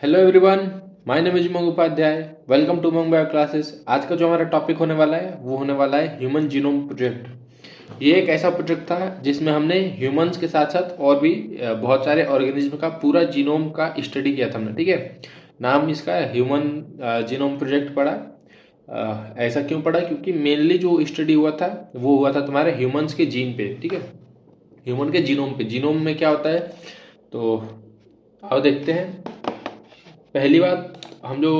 Hello everyone, my name is Umang Upadhyay. Welcome to Umang bio classes. आज का जो हमारा टॉपिक होने वाला है वो होने वाला है ह्यूमन जीनोम प्रोजेक्ट। ये एक ऐसा प्रोजेक्ट था जिसमें हमने ह्यूमंस के साथ साथ और भी बहुत सारे ऑर्गेनिज्म का पूरा जीनोम का स्टडी किया था हमने। ठीक है, नाम इसका ह्यूमन जीनोम प्रोजेक्ट पड़ा। ऐसा क्यों पड़ा? क्योंकि मेनली जो स्टडी हुआ था वो हुआ था तुम्हारे ह्यूमंस के जीन पे। ठीक है, ह्यूमन के जीनोम पे। जीनोम में क्या होता है तो आओ देखते हैं। पहली बात हम जो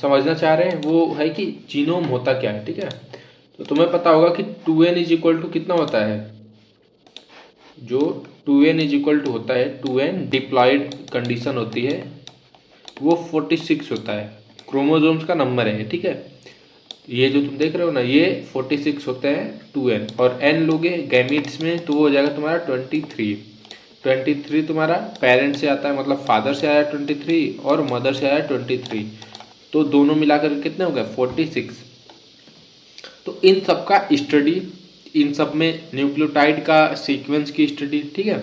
समझना चाह रहे हैं वो है कि जीनोम होता क्या है। ठीक है, तो तुम्हें पता होगा कि 2n इज इक्वल टू कितना होता है। जो 2n इज इक्वल टू होता है, 2n डिप्लॉयड कंडीशन होती है, वो 46 होता है। क्रोमोसोम्स का नंबर है। ठीक है, ये जो तुम देख रहे हो ना, ये 46 होते हैं 2n, और n लोगे गैमीट्स में तो वो हो जाएगा तुम्हारा 23। 23 तुम्हारा पेरेंट से आता है, मतलब फादर से आया 23 और मदर से आया 23, तो दोनों मिलाकर कितने हो गए 46। तो इन सब का स्टडी, इन सब में न्यूक्लियोटाइड का सीक्वेंस की स्टडी। ठीक है,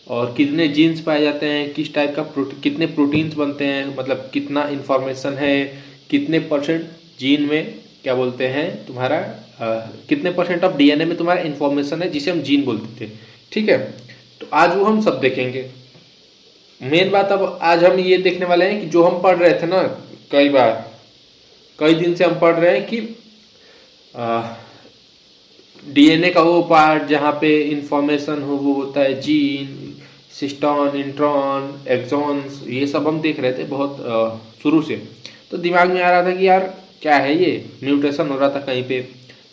और कितने जीन्स पाए जाते हैं, किस टाइप का कितने प्रोटीन्स बनते हैं, मतलब कितना इन्फॉर्मेशन है, कितने परसेंट जीन में क्या बोलते हैं तुम्हारा कितने परसेंट ऑफ डीएनए में तुम्हारा इन्फॉर्मेशन है जिसे हम जीन बोलते थे। ठीक है, तो आज वो हम सब देखेंगे। मेन बात अब आज हम ये देखने वाले हैं कि जो हम पढ़ रहे थे ना, कई बार कई दिन से हम पढ़ रहे हैं कि डीएनए का वो पार्ट जहाँ पे इंफॉर्मेशन हो वो होता है जीन, सिस्टॉन, इंट्रॉन, एक्सॉन्स। ये सब हम देख रहे थे बहुत शुरू से। तो दिमाग में आ रहा था कि यार क्या है ये, म्यूटेशन हो रहा था कहीं पे,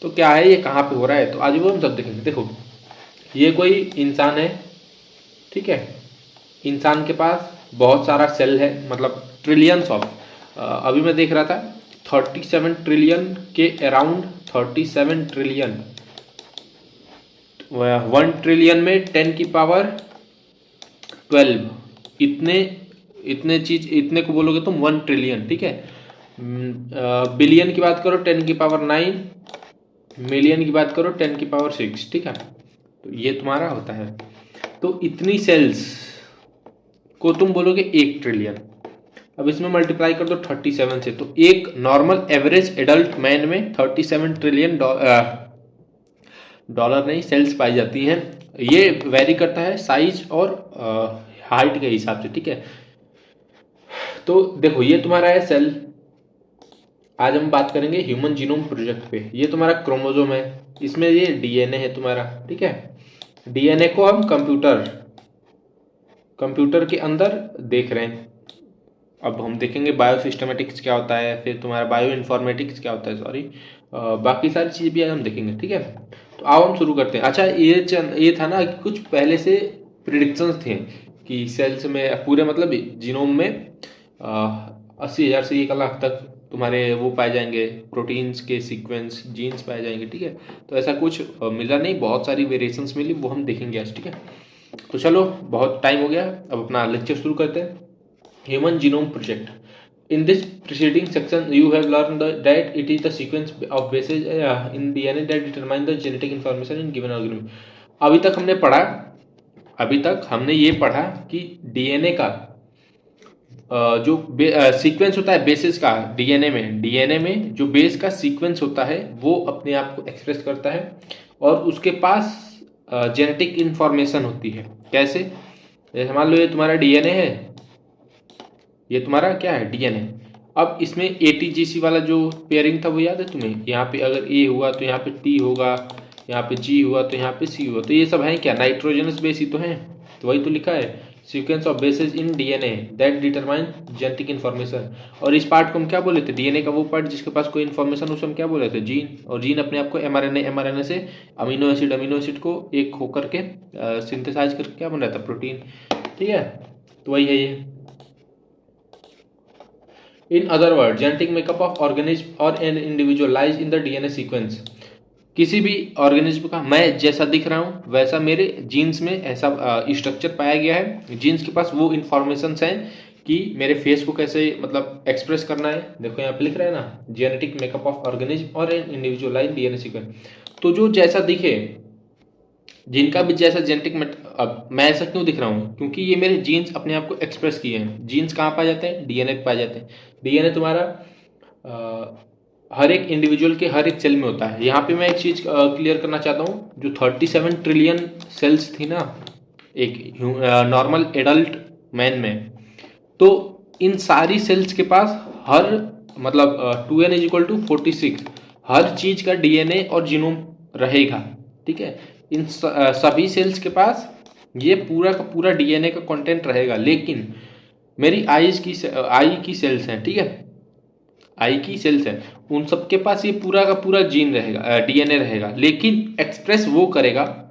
तो क्या है ये, कहाँ पे हो रहा है। तो आज वो हम सब देखेंगे। देखो, ये कोई इंसान है। ठीक है, इंसान के पास बहुत सारा सेल है, मतलब ट्रिलियंस ऑफ, अभी मैं देख रहा था 37 ट्रिलियन के अराउंड, 37 ट्रिलियन। 1 ट्रिलियन में 10 की पावर 12, इतने इतने चीज, इतने को बोलोगे तुम 1 ट्रिलियन। ठीक है, बिलियन की बात करो 10 की पावर 9, मिलियन की बात करो 10 की पावर 6। ठीक है, तो ये तुम्हारा होता है। तो इतनी सेल्स को तुम बोलोगे 1 ट्रिलियन। अब इसमें मल्टीप्लाई कर दो 37 से, तो एक नॉर्मल एवरेज एडल्ट मैन में 37 ट्रिलियन डॉलर नहीं सेल्स पाई जाती हैं। ये वेरी करता है साइज और हाइट के हिसाब से। ठीक है, तो देखो ये तुम्हारा है सेल। आज हम बात करेंगे ह्यूमन जीनोम प्रोजेक्ट पे। ये तुम्हारा क्रोमोसोम है, इसमें ये डीएनए है तुम्हारा। ठीक है, डीएनए को हम कंप्यूटर के अंदर देख रहे हैं। अब हम देखेंगे बायोसिस्टमेटिक्स क्या होता है, फिर तुम्हारा बायो इन्फॉर्मेटिक्स क्या होता है, सॉरी, बाकी सारी चीज़ भी आज हम देखेंगे। ठीक है, तो आओ हम शुरू करते हैं। अच्छा, ये था ना कि कुछ पहले से प्रिडिक्शंस थे कि सेल्स में पूरे, मतलब जीनोम में 80,000 से 1 लाख तक तुम्हारे वो पाए जाएंगे, प्रोटीन्स के सीक्वेंस, जीन्स पाए जाएंगे। ठीक है, तो ऐसा कुछ मिला नहीं, बहुत सारी वेरिएशंस मिली, वो हम देखेंगे आज। ठीक है, तो चलो बहुत टाइम हो गया, अब अपना लेक्चर शुरू करते हैं। Human Genome Project. In this preceding section, you have learned that it is the sequence of bases in DNA that determine the genetic information in given organism. अभी तक हमने ये पढ़ा कि डीएनए का जो सीक्वेंस होता है बेसिस का, डीएनए में जो बेस का सीक्वेंस होता है वो अपने आप को एक्सप्रेस करता है, और उसके पास जेनेटिक इंफॉर्मेशन होती है। कैसे? जैसे मान लो ये तुम्हारा डीएनए है, ये तुम्हारा क्या है डीएनए। अब इसमें एटीजीसी वाला जो पेयरिंग था वो याद है तुम्हें? यहाँ पे अगर ए हुआ तो यहाँ पे टी होगा, यहाँ पे जी हुआ तो यहाँ पे सी हुआ, तो ये सब है क्या, नाइट्रोजनस बेस ही तो है। तो वही तो लिखा है, sequence of bases in DNA that determine genetic information. और इस पार्ट को हम क्या बोले थे, डीएनए का वो पार्ट जिसके पास कोई इन्फॉर्मेशन, उसे हम क्या बोले थे, जीन। और जीन अपने आप को एमआरएनए, एमआरएनए से अमीनो एसिड को एक होकर के सिंथेसाइज करके क्या बन रहा था, प्रोटीन। ठीक है, तो वही है ये। In other words, genetic makeup of organism or an individual lies in the DNA sequence. किसी भी ऑर्गेनिज्म का मैं जैसा दिख रहा हूँ वैसा मेरे जीन्स में ऐसा स्ट्रक्चर पाया गया है। जीन्स के पास वो इन्फॉर्मेशन हैं कि मेरे फेस को कैसे, मतलब एक्सप्रेस करना है। देखो यहाँ पे लिख रहा है ना, जेनेटिक मेकअप ऑफ ऑर्गेनिज्म और an individual line DNA sequence. तो जो जैसा दिखे जिनका भी जैसा जेनेटिक अब मैं ऐसा क्यों दिख रहा हूँ, क्योंकि ये मेरे जीन्स अपने आप को एक्सप्रेस किए हैं। जीन्स कहाँ पाए जाते हैं? डीएनए पे पाए जाते हैं। डीएनए तुम्हारा हर एक इंडिविजुअल के हर एक सेल में होता है। यहाँ पे मैं एक चीज़ क्लियर करना चाहता हूँ, जो 37 ट्रिलियन सेल्स थी ना एक नॉर्मल एडल्ट मैन में, तो इन सारी सेल्स के पास हर मतलब 2n=46 हर चीज़ का डीएनए और जीनोम रहेगा। ठीक है, इन सभी सेल्स के पास ये पूरा का पूरा डीएनए का कंटेंट रहेगा। लेकिन मेरी आई की सेल्स हैं, ठीक है, आई की सेल्स हैं, उन सबके पास ये पूरा का पूरा जीन रहेगा, डीएनए रहेगा, लेकिन एक्सप्रेस वो करेगा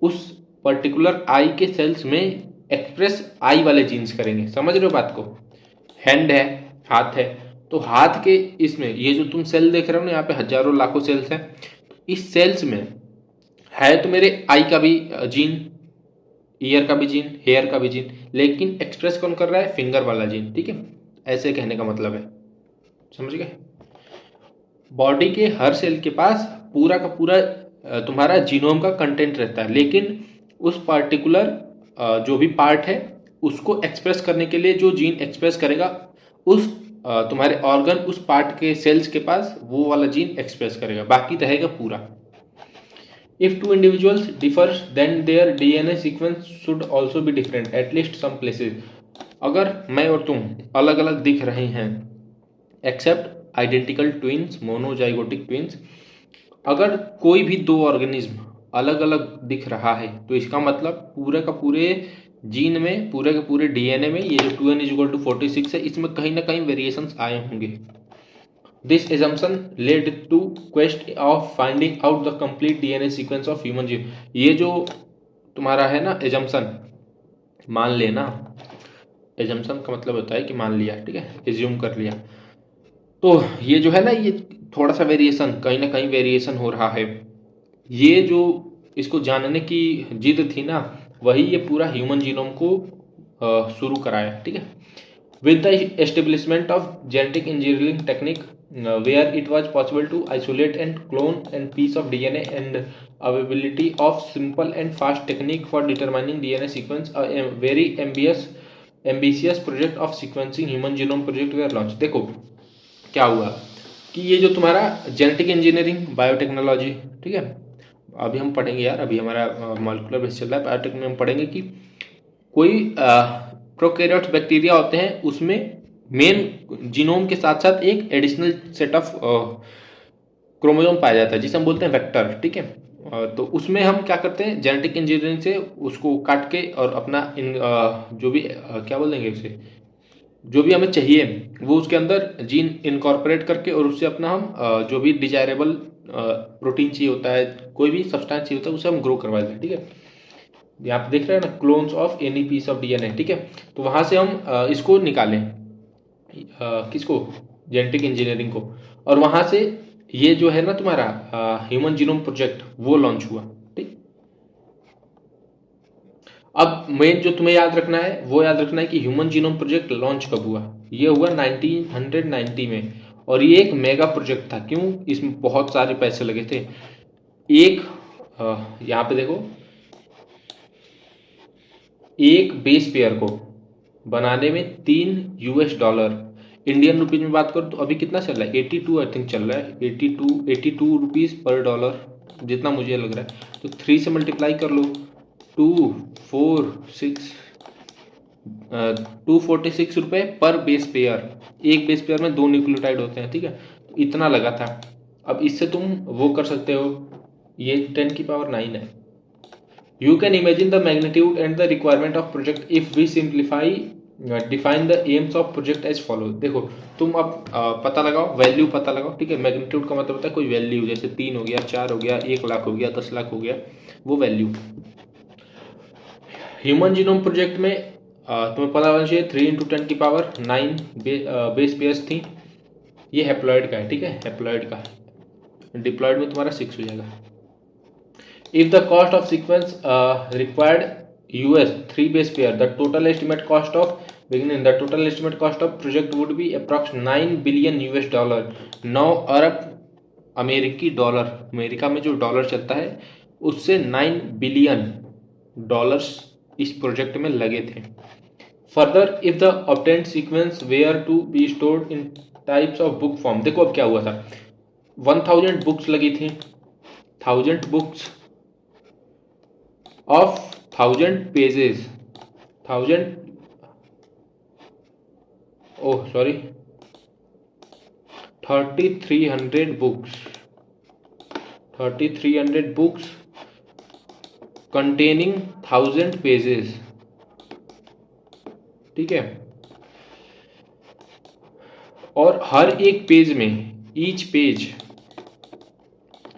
उस पर्टिकुलर आई के सेल्स में, एक्सप्रेस आई वाले जीन्स करेंगे। समझ रहे हो बात को? हैंड है, हाथ है, तो हाथ के इसमें ये जो तुम सेल देख रहे हो ना, यहाँ पे हजारों लाखों सेल्स हैं। इस सेल्स में है तो मेरे आई का भी जीन, ईयर का भी जीन, हेयर का भी जीन, लेकिन एक्सप्रेस कौन कर रहा है? फिंगर वाला जीन। ठीक है, ऐसे कहने का मतलब है, समझ गए? बॉडी के हर सेल के पास पूरा का पूरा तुम्हारा जीनोम का कंटेंट रहता है, लेकिन उस पार्टिकुलर जो भी पार्ट है उसको एक्सप्रेस करने के लिए जो जीन एक्सप्रेस करेगा, उस तुम्हारे ऑर्गन उस पार्ट के सेल्स के पास वो वाला जीन एक्सप्रेस करेगा, बाकी रहेगा पूरा। If two individuals differ, then their DNA sequence should also be different, at least some places. अगर मैं और तुम अलग अलग दिख रहे हैं, except identical twins, monozygotic twins, अगर कोई भी दो ऑर्गेनिज्म अलग अलग दिख रहा है तो इसका मतलब पूरे का पूरे जीन में, पूरे के पूरे डीएनए में ये जो 2n=46 है, इसमें कहीं ना कहीं वेरिएशंस आए होंगे। This assumption led to quest of finding out the complete DNA sequence of human gene। ये जो तुम्हारा है ना assumption, मान लेना, assumption का मतलब होता है कि मान लिया, ठीक है, assume कर लिया। तो ये जो है ना, ये थोड़ा सा वेरिएशन, कहीं ना कहीं वेरिएशन हो रहा है। ये जो इसको जानने की जिद थी ना, वही ये पूरा ह्यूमन जीनोम को शुरू कराया। ठीक है, with the establishment of genetic engineering technique, where it was possible to isolate and clone and piece of DNA, and availability of simple and fast technique for determining DNA sequence, a very ambitious project of sequencing human genome project were launched। देखो क्या हुआ कि ये जो तुम्हारा genetic engineering, biotechnology, ठीक है, अभी हम पढ़ेंगे यार, अभी हमारा मॉलिक्यूलर बेस चल रहा है, बायोटेक में हम पढ़ेंगे कि कोई प्रोकैरियोट्स बैक्टीरिया होते हैं, उसमें मेन जीनोम के साथ साथ एक एडिशनल सेट ऑफ क्रोमोसोम पाया जाता है जिसे हम बोलते हैं वेक्टर। ठीक है, तो उसमें हम क्या करते हैं, जेनेटिक इंजीनियरिंग से उसको काट के और अपना जो भी क्या बोल देंगे उसे, जो भी हमें चाहिए वो उसके अंदर जीन इनकॉर्पोरेट करके, और उससे अपना हम जो भी डिजायरेबल प्रोटीन चाहिए होता है, कोई भी सब्सटेंस चाहिए होता है, उसे हम ग्रो करवा दें। ठीक है, यहाँ पे देख रहे हैं ना, clones of any piece of DNA. ठीक है, तो वहां से हम इसको निकालें, किसको? जेनेटिक इंजीनियरिंग को, और वहां से ये जो है ना तुम्हारा ह्यूमन जीनोम प्रोजेक्ट वो लॉन्च हुआ। ठीक, अब मेन जो तुम्हें याद रखना है वो याद रखना है कि ह्यूमन जीनोम प्रोजेक्ट लॉन्च कब हुआ। ये हुआ 1990 में, और ये एक मेगा प्रोजेक्ट था। क्यों? इसमें बहुत सारे पैसे लगे थे। एक यहाँ पे देखो, एक बेस पेयर को बनाने में $3, इंडियन रुपीज में बात करो तो अभी कितना चल रहा है? 82 आई थिंक चल रहा है, 82 रुपीज़ पर डॉलर, जितना मुझे लग रहा है। तो 3 से मल्टीप्लाई कर लो, 246 रुपये पर बेस पेयर। एक बेस पेयर में 2 न्यूक्लियोटाइड होते हैं। ठीक है, तो इतना लगा था। अब इससे तुम वो कर सकते हो, ये 10⁹ है। You can imagine the magnitude and the requirement of project if we simplify define the aims of project as follow। देखो तुम अब पता लगाओ, वैल्यू पता लगाओ। ठीक है, मैग्नीट्यूड का मतलब होता है कोई वैल्यू, जैसे 3 हो गया, 4 हो गया, 1 लाख हो गया, 10 लाख हो गया, वो वैल्यू। ह्यूमन जीनोम प्रोजेक्ट में तुम्हें पता होना चाहिए 3 × 10⁹ बेस पेयर्स थी। ये हैप्लॉइड का है। ठीक है, हैप्लॉइड का, डिप्लॉइड में तुम्हारा 6 हो जाएगा। If the cost of sequence required $3 base pair, the total estimate cost of project would be approx $9 billion। 9 अरब अमेरिकी डॉलर, अमेरिका में जो डॉलर चलता है उससे $9 बिलियन इस प्रोजेक्ट में लगे थे। Further if the obtained sequence were to be stored in types of book form, देखो अब क्या हुआ था, 1000 बुक्स लगी थी, 1000 books of 1000 pages, 3300 books containing 1000 pages, ठीक है। और हर एक पेज में ईच पेज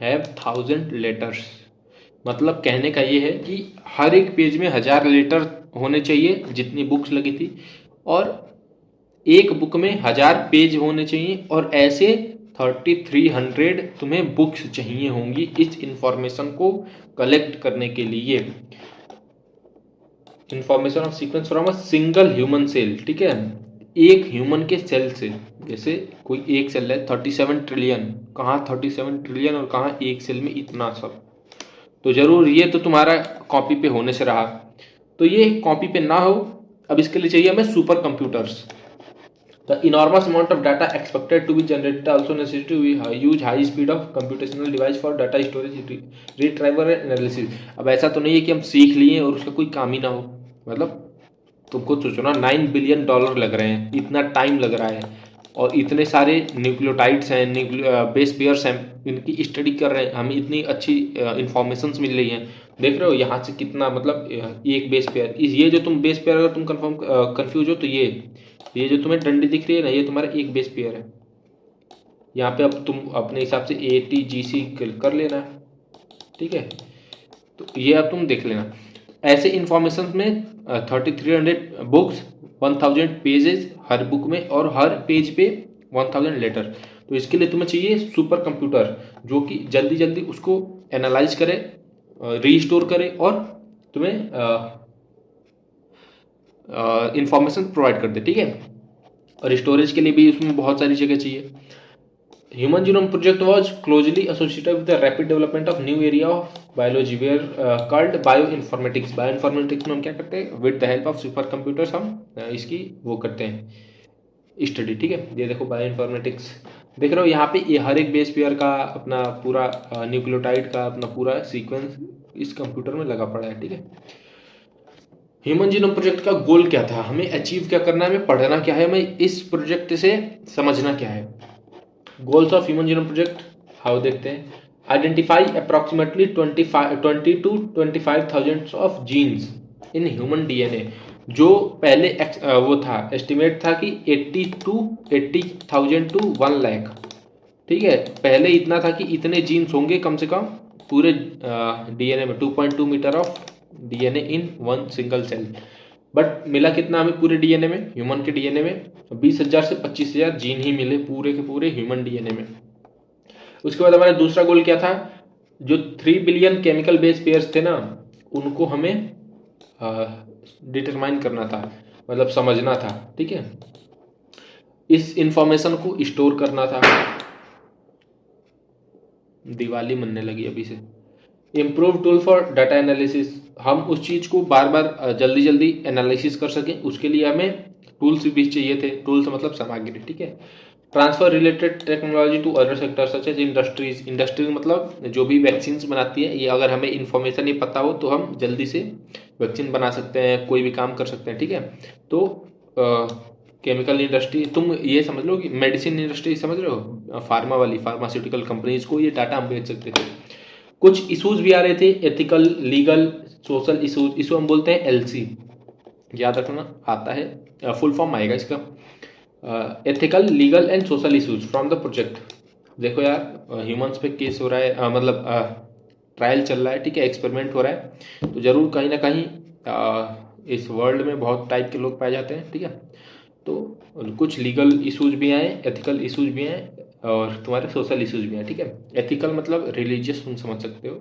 हैव 1000 लेटर्स, मतलब कहने का ये है कि हर एक पेज में 1000 लेटर होने चाहिए जितनी बुक्स लगी थी, और एक बुक में 1000 पेज होने चाहिए, और ऐसे 3300 तुम्हें बुक्स चाहिए होंगी इस इंफॉर्मेशन को कलेक्ट करने के लिए। Information of sequence from a single human cell, ठीक है, एक ह्यूमन के सेल से। जैसे कोई एक सेल है 37 ट्रिलियन, कहाँ 37 ट्रिलियन और कहाँ एक सेल में इतना सब, तो जरूर ये तो तुम्हारा कॉपी पे होने से रहा, तो ये कॉपी पे ना हो। अब इसके लिए चाहिए हमें super computers. The enormous amount of data expected to be generated also necessitates to use high speed of computational device for data storage, retrieval and analysis। अब ऐसा तो नहीं है कि हम सीख लिए और उसका कोई काम ही ना हो, मतलब तुम खुद सोचो ना, $9 बिलियन लग रहे हैं, इतना टाइम लग रहा है, और इतने सारे न्यूक्लियोटाइड्स हैं, बेस पेयर्स हैं, इनकी स्टडी कर रहे हैं, हमें इतनी अच्छी इंफॉर्मेशंस मिल रही हैं। देख रहे हो यहाँ से कितना, मतलब एक बेस पेयर, ये जो तुम बेस पेयर अगर तुम कंफ्यूज हो तो ये जो तुम्हें डंडी दिख रही है ना, ये तुम्हारा एक बेस पेयर है। यहाँ पे अब तुम अपने हिसाब से ATGC कर लेना, ठीक है। तो ये अब तुम देख लेना, ऐसे इंफॉर्मेशन में 3300 बुक्स, 1000 पेजेस हर बुक में, और हर पेज पे 1000 लेटर। तो इसके लिए तुम्हें चाहिए सुपर कंप्यूटर जो कि जल्दी जल्दी उसको एनालाइज करे, रीस्टोर करे, और तुम्हें इंफॉर्मेशन प्रोवाइड कर दे, ठीक है। और स्टोरेज के लिए भी उसमें बहुत सारी जगह चाहिए। Human genome project was closely associated with the rapid development of new area of biology where called bio informatics. Bio informatics में हम क्या करते हैं, with the help of super computers हम इसकी वो करते हैं स्टडी, ठीक है। ये देखो बायो इन्फॉर्मेटिक्स, देख रहे हो यहाँ पे ये हर एक बेस पेयर का अपना पूरा न्यूक्लियोटाइड का अपना पूरा सीक्वेंस इस कंप्यूटर में लगा पड़ा है, ठीक है। ह्यूमन जीनोम प्रोजेक्ट का गोल क्या था, हमें अचीव क्या करना है, हमें पढ़ना क्या है, हमें इस प्रोजेक्ट से समझना क्या है। Goals of human genome project how देखते हैं, identify approximately 20 to 25,000 of genes in human DNA। जो पहले वो था एस्टिमेट था कि 80,000 to 1 लाख, ठीक है। पहले इतना था कि इतने जीन्स होंगे कम से कम पूरे DNA में, 2.2 metre of DNA in one single cell. But मिला कितना हमें पूरे DNA में, ह्यूमन के DNA में 20,000 से 25,000 जीन ही मिले पूरे के पूरे ह्यूमन DNA में। उसके बाद हमारा दूसरा गोल क्या था, जो 3 बिलियन केमिकल बेस पेयर्स थे ना, उनको हमें डिटरमाइन करना था, मतलब समझना था, ठीक है। इस इंफॉर्मेशन को स्टोर करना था। दिवाली मनने लगी अभी से। Improve tool for data analysis, हम उस चीज़ को बार बार जल्दी जल्दी एनालिसिस कर सकें, उसके लिए हमें टूल्स भी चाहिए थे। टूल्स मतलब सामग्री, ठीक है। Transfer related technology to other sector such as industries, industries मतलब जो भी वैक्सीन बनाती है, ये अगर हमें इन्फॉर्मेशन ये पता हो तो हम जल्दी से वैक्सीन बना सकते हैं, कोई भी काम कर सकते हैं, ठीक है। तो केमिकल इंडस्ट्री, तुम ये समझ लो कि मेडिसिन इंडस्ट्री समझ रहे हो, फार्मा वाली फार्मास्यूटिकल कंपनीज को ये डाटा हम भेज सकते थे। कुछ इशूज भी आ रहे थे, एथिकल, लीगल, सोशल इशूज, इसको हम बोलते हैं LC, याद रखना आता है, फुल फॉर्म आएगा इसका, ethical, legal and social issues from the project. देखो यार ह्यूमंस पे केस हो रहा है, मतलब ट्रायल चल रहा है, ठीक है, एक्सपेरिमेंट हो रहा है, तो जरूर कहीं ना कहीं इस वर्ल्ड में बहुत टाइप के लोग पाए जाते हैं, ठीक है। तो कुछ लीगल इशूज भी आए, एथिकल इशूज भी आए, और तुम्हारे सोशल इशूज भी हैं, ठीक है। एथिकल मतलब रिलीजियस, तुम समझ सकते हो,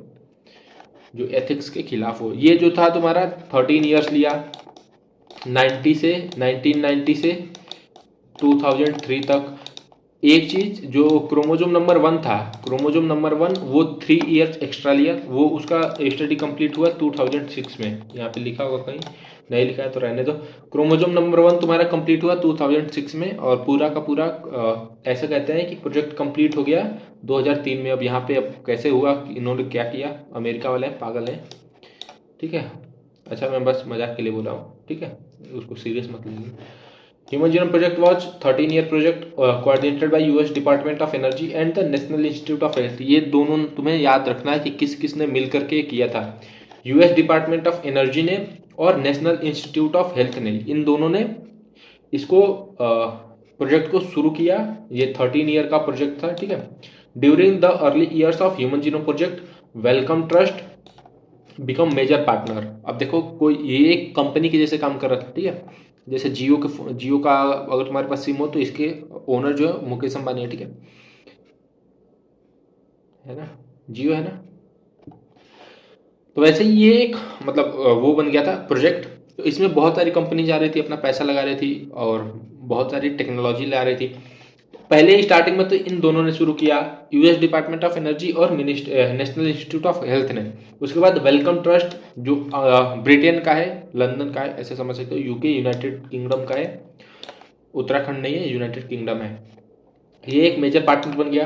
जो एथिक्स के खिलाफ हो। ये जो था तुम्हारा 13 ईयर्स लिया, 1990 से 2003 तक। एक चीज जो क्रोमोजोम नंबर 1 था, क्रोमोजोम नंबर 1 वो 3 इयर्स एक्स्ट्रा लिया, वो उसका स्टडी कंप्लीट हुआ 2006 में। यहाँ पे लिखा होगा कहीं, नहीं लिखा है तो रहने दो। क्रोमोजोम नंबर 1 तुम्हारा कंप्लीट हुआ 2006 में, और पूरा का पूरा ऐसा कहते हैं कि प्रोजेक्ट कंप्लीट हो गया 2003 में। अब यहाँ पे अब कैसे हुआ, इन्होंने क्या किया, अमेरिका वाले हैं, पागल हैं, ठीक है। अच्छा मैं बस मजाक के लिए बोला हूँ, ठीक है, उसको सीरियस मत लीजिए। Human Genome Project was 13-year project coordinated by US Department of Energy and the National Institute of Health। ये दोनों तुम्हें याद रखना है कि किस किस ने मिल करके किया था। US डिपार्टमेंट ऑफ एनर्जी ने और नेशनल इंस्टीट्यूट ऑफ हेल्थ ने, इन दोनों ने इसको प्रोजेक्ट को शुरू किया। ये 13 ईयर का प्रोजेक्ट था, ठीक है। During the early years of human genome project, Wellcome Trust become major partner. अब देखो कोई ये एक कंपनी के जैसे काम कर रहा था, ठीक है। जैसे जियो का अगर तुम्हारे पास सिम हो तो इसके ओनर जो है मुकेश अंबानी है, ठीक है ना, जियो है ना। तो वैसे ही ये एक मतलब वो बन गया था प्रोजेक्ट। तो इसमें बहुत सारी कंपनी जा रही थी, अपना पैसा लगा रही थी और बहुत सारी टेक्नोलॉजी ला रही थी। पहले ही स्टार्टिंग में तो इन दोनों ने शुरू किया, यूएस डिपार्टमेंट ऑफ एनर्जी और नेशनल इंस्टीट्यूट ऑफ हेल्थ ने। उसके बाद वेलकम ट्रस्ट जो ब्रिटेन का है, लंदन का है, ऐसे समझ सकते हो, यूके यूनाइटेड किंगडम का है, उत्तराखंड नहीं है, यूनाइटेड किंगडम है। ये एक मेजर पार्टनर बन गया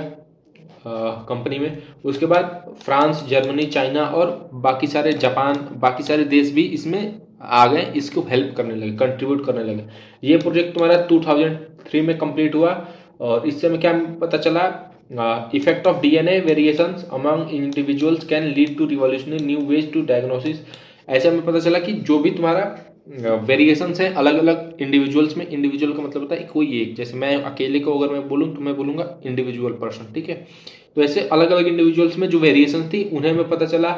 कंपनी में। उसके बाद फ्रांस, जर्मनी, चाइना और बाकी सारे जापान, बाकी सारे देश भी इसमें आ गए, इसको हेल्प करने लगे, कंट्रीब्यूट करने लगे। ये प्रोजेक्ट तुम्हारा 2003 में कंप्लीट हुआ। और इससे हमें क्या पता चला, effect of DNA variations among individuals can lead to revolutionary new ways to diagnosis. ऐसे हमें पता चला कि जो भी तुम्हारा वेरिएशंस है अलग अलग इंडिविजुअल्स में, इंडिविजुअल का मतलब होता है कोई एक, जैसे मैं अकेले को अगर मैं बोलूँ तो मैं बोलूँगा इंडिविजुअल पर्सन, ठीक है। तो ऐसे अलग अलग इंडिविजुअल्स में जो वेरिएशन थी उन्हें हमें पता चला।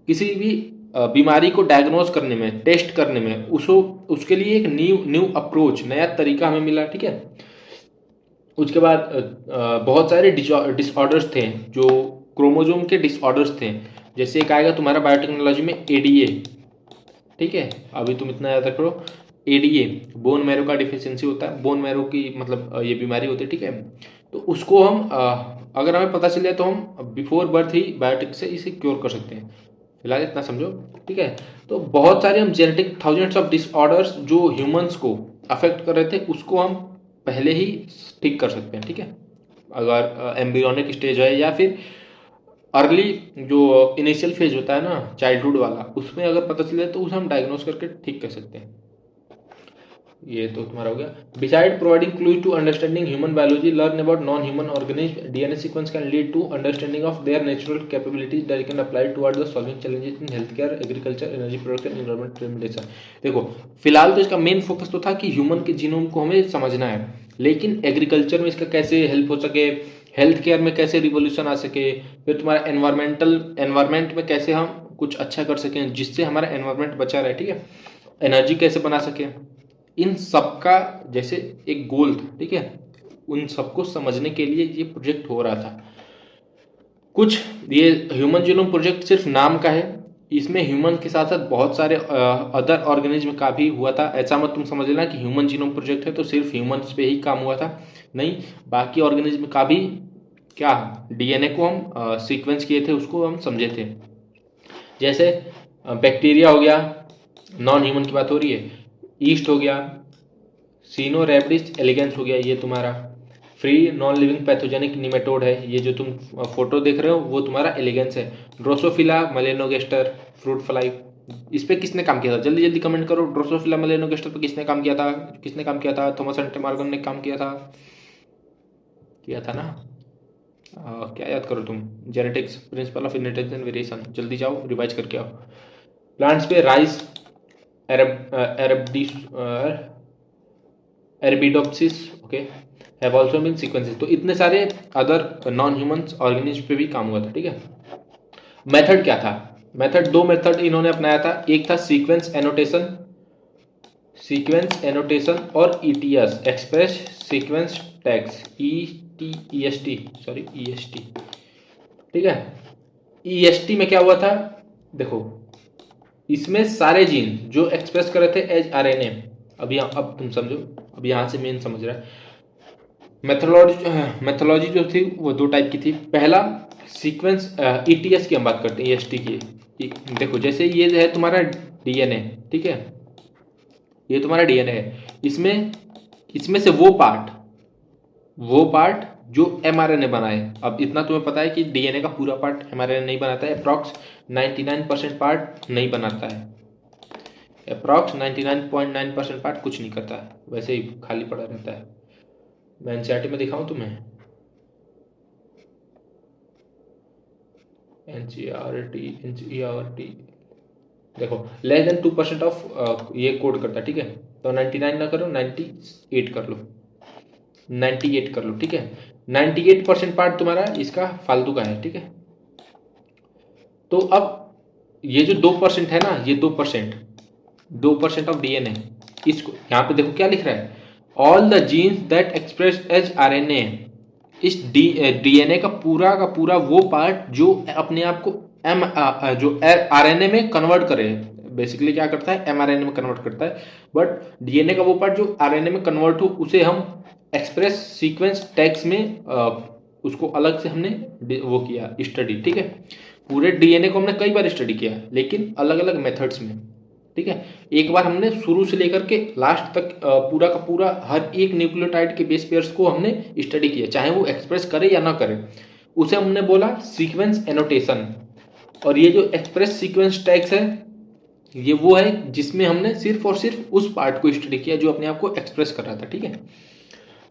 किसी भी बीमारी को डायग्नोज करने में, टेस्ट करने में, उसके लिए एक न्यू अप्रोच, नया तरीका हमें मिला, ठीक है। उसके बाद बहुत सारे डिसऑर्डर्स थे, जो क्रोमोजोम के डिसऑर्डर्स थे। जैसे एक आएगा तुम्हारा बायोटेक्नोलॉजी में एडीए, ठीक है, अभी तुम इतना याद रखो, एडीए बोन मैरो का डिफिशियंसी होता है, बोन मैरो की मतलब ये बीमारी होती है, ठीक है। तो उसको हम अगर हमें पता चल जाए तो हम बिफोर बर्थ ही बायोटिक से इसे क्योर कर सकते हैं। फिलहाल इतना समझो, ठीक है। तो बहुत सारे हम जेनेटिक थाउजेंड्स ऑफ डिसऑर्डर्स जो ह्यूमंस को अफेक्ट कर रहे थे उसको हम पहले ही ठीक कर सकते हैं, ठीक है। अगर एम्ब्रियोनिक स्टेज है या फिर अर्ली जो इनिशियल फेज होता है ना, चाइल्डहुड वाला, उसमें अगर पता चले तो उसे हम डायग्नोस करके ठीक कर सकते हैं। ये तो तुम्हारा हो गया। Beside providing clues to understanding human biology, learn about non human organism, DNA sequence can lead to understanding of their natural capabilities that can apply toward the solving challenges in health care, agriculture, energy production, environment remediation. देखो फिलहाल तो इसका main focus तो था कि human के genome को हमें समझना है, लेकिन एग्रीकल्चर में इसका कैसे हेल्प हो सके, हेल्थ केयर में कैसे रिवोल्यूशन आ सके, फिर तुम्हारा एनवायरमेंट में कैसे हम कुछ अच्छा कर सकें जिससे हमारा एनवायरमेंट बचा रहे, ठीक है। एनर्जी कैसे बना सके, इन सबका जैसे एक गोल था, ठीक है। उन सबको समझने के लिए ये प्रोजेक्ट हो रहा था। कुछ ये ह्यूमन जीनोम प्रोजेक्ट सिर्फ नाम का है, इसमें ह्यूमन के साथ साथ बहुत सारे अदर ऑर्गेनिज्म का भी हुआ था। ऐसा मत तुम समझ लेना कि ह्यूमन जीनोम प्रोजेक्ट है तो सिर्फ ह्यूमंस पे ही काम हुआ था, नहीं, बाकी ऑर्गेनिज्म का भी क्या डीएनए को हम सीक्वेंस किए थे, उसको हम समझे थे। जैसे बैक्टीरिया हो गया, नॉन ह्यूमन की बात हो रही है, ईस्ट हो गया, सीनो रेबिडिस एलिगेंस हो गया, ये तुम्हारा free non living pathogenic nematode है। ये जो तुम फोटो देख रहे हो वो तुम्हारा एलिगेंस है। ड्रोसोफिला मेलेनोगेस्टर फ्रूट फ्लाई, इस पे किसने काम किया था, जल्दी जल्दी कमेंट करो। ड्रोसोफिला मेलेनोगेस्टर पे किसने काम किया था, किसने काम किया था, थॉमस एंटरमार्गन ने काम किया था ना। क्या याद करो तुम, genetics, principle of inheritance and variation, जल्दी जाओ रिवाइज करके आओ। प्लांट्स पे rice, arabidopsis, okay, have also been sequences. तो इतने सारे अदर नॉन ह्यूमंस ऑर्गेनिज्म पे भी काम हुआ था, ठीक है। मेथड क्या था, मेथड दो मेथड इन्होंने अपनाया था। एक था सीक्वेंस एनोटेशन और ETS, express sequence tags, EST, ठीक है। ईएसटी में क्या हुआ था, देखो इसमें सारे जीन जो एक्सप्रेस कर रहे थे एज आरएनए, अब तुम समझो, अब यहां से मेन समझ रहा है। मेथोलॉजी जो थी वो दो टाइप की थी। पहला सीक्वेंस ETS की हम बात करते हैं, EST की। देखो जैसे ये है तुम्हारा DNA, ठीक है, ये तुम्हारा DNA है। इसमें से वो पार्ट जो mRNA बनाए। अब इतना तुम्हें पता है कि DNA का पूरा पार्ट mRNA नहीं बनाता है, अप्रॉक्स 99% पार्ट नहीं बनाता है, अप्रॉक्स 99.9% पार्ट कुछ नहीं करता है, वैसे ही खाली पड़ा रहता है। मैं NCERT में दिखाऊं तुम्हें, NCERT देखो लेस देन 2% ऑफ ये कोड करता है, ठीक है। तो 99 ना करो, 98 कर लो, 98 कर लो, ठीक है। 98% पार्ट तुम्हारा इसका फालतू का है, ठीक है। तो अब ये जो 2% है ना, ये 2% ऑफ DNA, इसको यहाँ पे देखो क्या लिख रहा है, all the genes that express as RNA। इस DNA का पूरा वो पार्ट जो अपने आप को जो RNA में कन्वर्ट करे, बेसिकली क्या करता है, mRNA में कन्वर्ट करता है। बट DNA का वो पार्ट जो RNA में कन्वर्ट हो, उसे हम एक्सप्रेस सीक्वेंस टैग्स में उसको अलग से हमने वो किया स्टडी, ठीक है। पूरे DNA को हमने कई बार स्टडी किया, लेकिन अलग अलग मेथड्स में, ठीक है। एक बार हमने शुरू से लेकर के लास्ट तक पूरा का पूरा हर एक न्यूक्लियोटाइड के बेस पेयर्स को हमने स्टडी किया, चाहे वो एक्सप्रेस करे या ना करे, उसे हमने बोला सीक्वेंस एनोटेशन। और ये जो एक्सप्रेस सीक्वेंस टैग्स है, ये वो है जिसमें हमने सिर्फ और सिर्फ उस पार्ट को स्टडी किया जो अपने आप को एक्सप्रेस कर रहा था, ठीक है।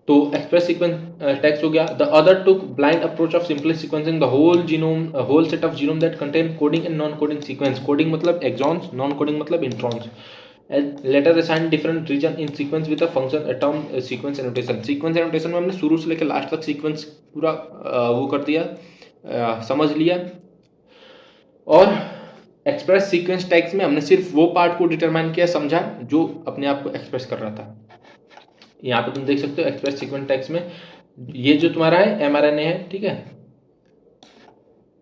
तो एक्सप्रेस सीक्वेंस टैग्स हो गया। The other took blind approach of simply sequencing the whole set of genome that contain coding and non coding sequence. Coding मतलब एक्सॉन्स, नॉन कोडिंग मतलब introns. Later assign different region in sequence with a function term sequence annotation. Sequence annotation में हमने शुरू से लेकर last तक sequence पूरा वो कर दिया, समझ लिया। और एक्सप्रेस सीक्वेंस टैग्स में हमने सिर्फ वो पार्ट को डिटरमाइन किया, समझा, जो अपने आप को एक्सप्रेस कर रहा था। यहाँ पे तुम देख सकते हो एक्सप्रेस सीक्वेंस टैग्स में ये जो तुम्हारा है mRNA है, ठीक है।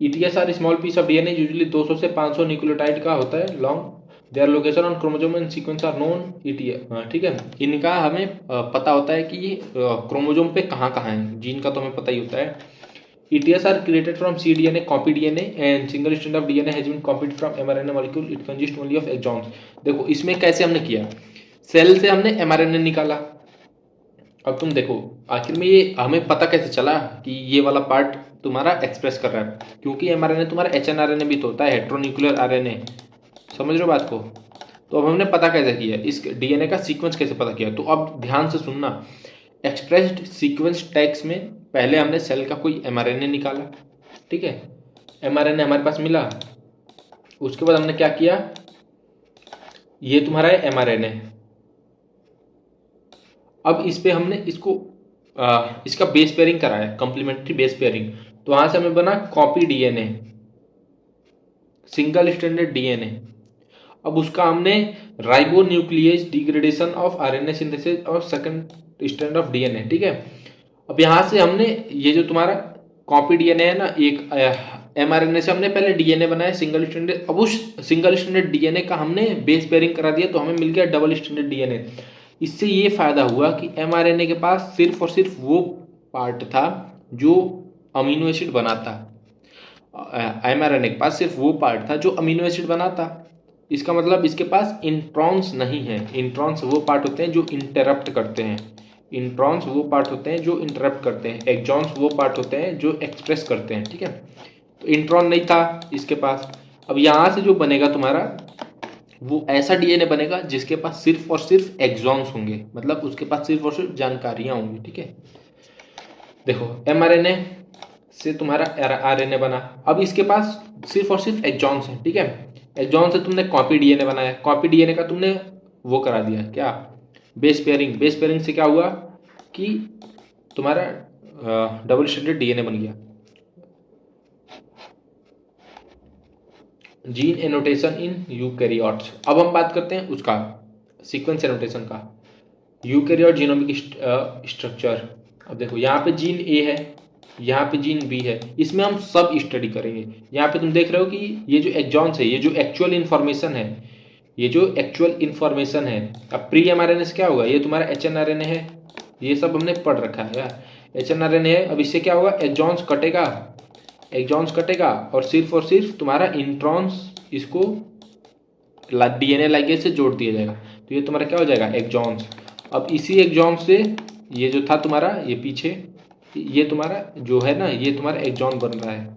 ETS are small piece of DNA, usually 200 से 500 न्यूक्लियोटाइड का होता है long. Their location on chromosome and sequence are known ETS, ठीक है। इनका हमें पता होता है कि ये क्रोमोसोम पे कहाँ कहाँ है, जीन का तो हमें पता ही होता है। ETS are created from cDNA, copy DNA and single strand of DNA has been copied from mRNA molecule, it consist only of exons. देखो इसमें कैसे हमने किया, सेल से हमने mRNA निकाला। अब तुम देखो आखिर में ये हमें पता कैसे चला कि ये वाला पार्ट तुम्हारा एक्सप्रेस कर रहा है, क्योंकि mRNA तुम्हारा HNRNA भी तो होता है, हेट्रोन्यूक्लियर RNA, समझ रहे हो बात को। तो अब हमने पता कैसे किया, इस DNA का सीक्वेंस कैसे पता किया। तो अब ध्यान से सुनना, एक्सप्रेस्ड सीक्वेंस टैग्स में पहले हमने सेल का कोई mRNA निकाला, ठीक है। mRNA हमारे पास मिला, उसके बाद हमने क्या किया, ये तुम्हारा है mRNA। अब इस पे हमने इसका बेस पेयरिंग कराया, कॉम्प्लीमेंट्री बेस पेयरिंग। तो वहां से हमें बना copy DNA, single stranded DNA। अब उसका हमने ribo nucleus degradation of RNA synthesis और सेकंड स्ट्रैंड ऑफ DNA, ठीक है। अब यहाँ से हमने ये जो तुम्हारा कॉपी DNA है ना, एक mRNA से हमने पहले DNA बनाया सिंगल स्ट्रैंडेड। अब उस सिंगल स्ट्रैंडेड DNA का हमने बेस पेयरिंग करा दिया, तो हमें मिल गया डबल स्ट्रैंडेड DNA। इससे ये फायदा हुआ कि mRNA के पास सिर्फ और सिर्फ वो पार्ट था जो अमीनो एसिड बनाता, mRNA के पास सिर्फ वो पार्ट था जो अमीनो एसिड बनाता। इसका मतलब इसके पास इंट्रॉन्स नहीं है। इंट्रॉन्स वो पार्ट होते हैं जो इंटरप्ट करते हैं, इंट्रॉन्स वो पार्ट होते हैं जो इंटरप्ट करते हैं, एक्सॉन्स वो पार्ट होते हैं जो एक्सप्रेस करते हैं, ठीक है। तो इंट्रॉन नहीं था इसके पास। अब यहाँ से जो बनेगा तुम्हारा, वो ऐसा DNA बनेगा जिसके पास सिर्फ और सिर्फ एक्सॉन्स होंगे, मतलब उसके पास सिर्फ और सिर्फ जानकारियां होंगी, ठीक है। देखो mRNA से तुम्हारा RNA बना, अब इसके पास सिर्फ और सिर्फ एक्सॉन्स हैं, ठीक है। एक्सॉन से तुमने कॉपी DNA बनाया, कॉपी DNA का तुमने वो करा दिया क्या, बेस पेयरिंग। बेस पेयरिंग से क्या हुआ कि तुम्हारा डबल स्ट्रैंडेड DNA बन गया। Gene annotation in eukaryotes. अब हम बात करते हैं उसका सीक्वेंस एनोटेशन का, यूकैरियोट जीनोमिक स्ट्रक्चर। अब देखो यहाँ पे जीन A है, यहाँ पे जीन B है, इसमें हम सब स्टडी करेंगे। यहाँ पे तुम देख रहे हो कि ये जो एक्सॉन्स है, ये जो एक्चुअल इन्फॉर्मेशन है, ये जो एक्चुअल इन्फॉर्मेशन है। अब प्री mRNA से क्या होगा, ये तुम्हारा HNRNA है, ये सब हमने पढ़ रखा है यार। HNRNA है। अब इससे क्या होगा, एक्सॉन्स कटेगा और सिर्फ तुम्हारा इंट्रॉन्स इसको DNA लाइगेज से जोड़ दिया जाएगा, तो ये तुम्हारा क्या हो जाएगा, एक्सॉन्स। अब इसी एक्सॉन्स से ये जो था तुम्हारा ये पीछे, ये तुम्हारा जो है ना, ये तुम्हारा एक्सॉन बन रहा है,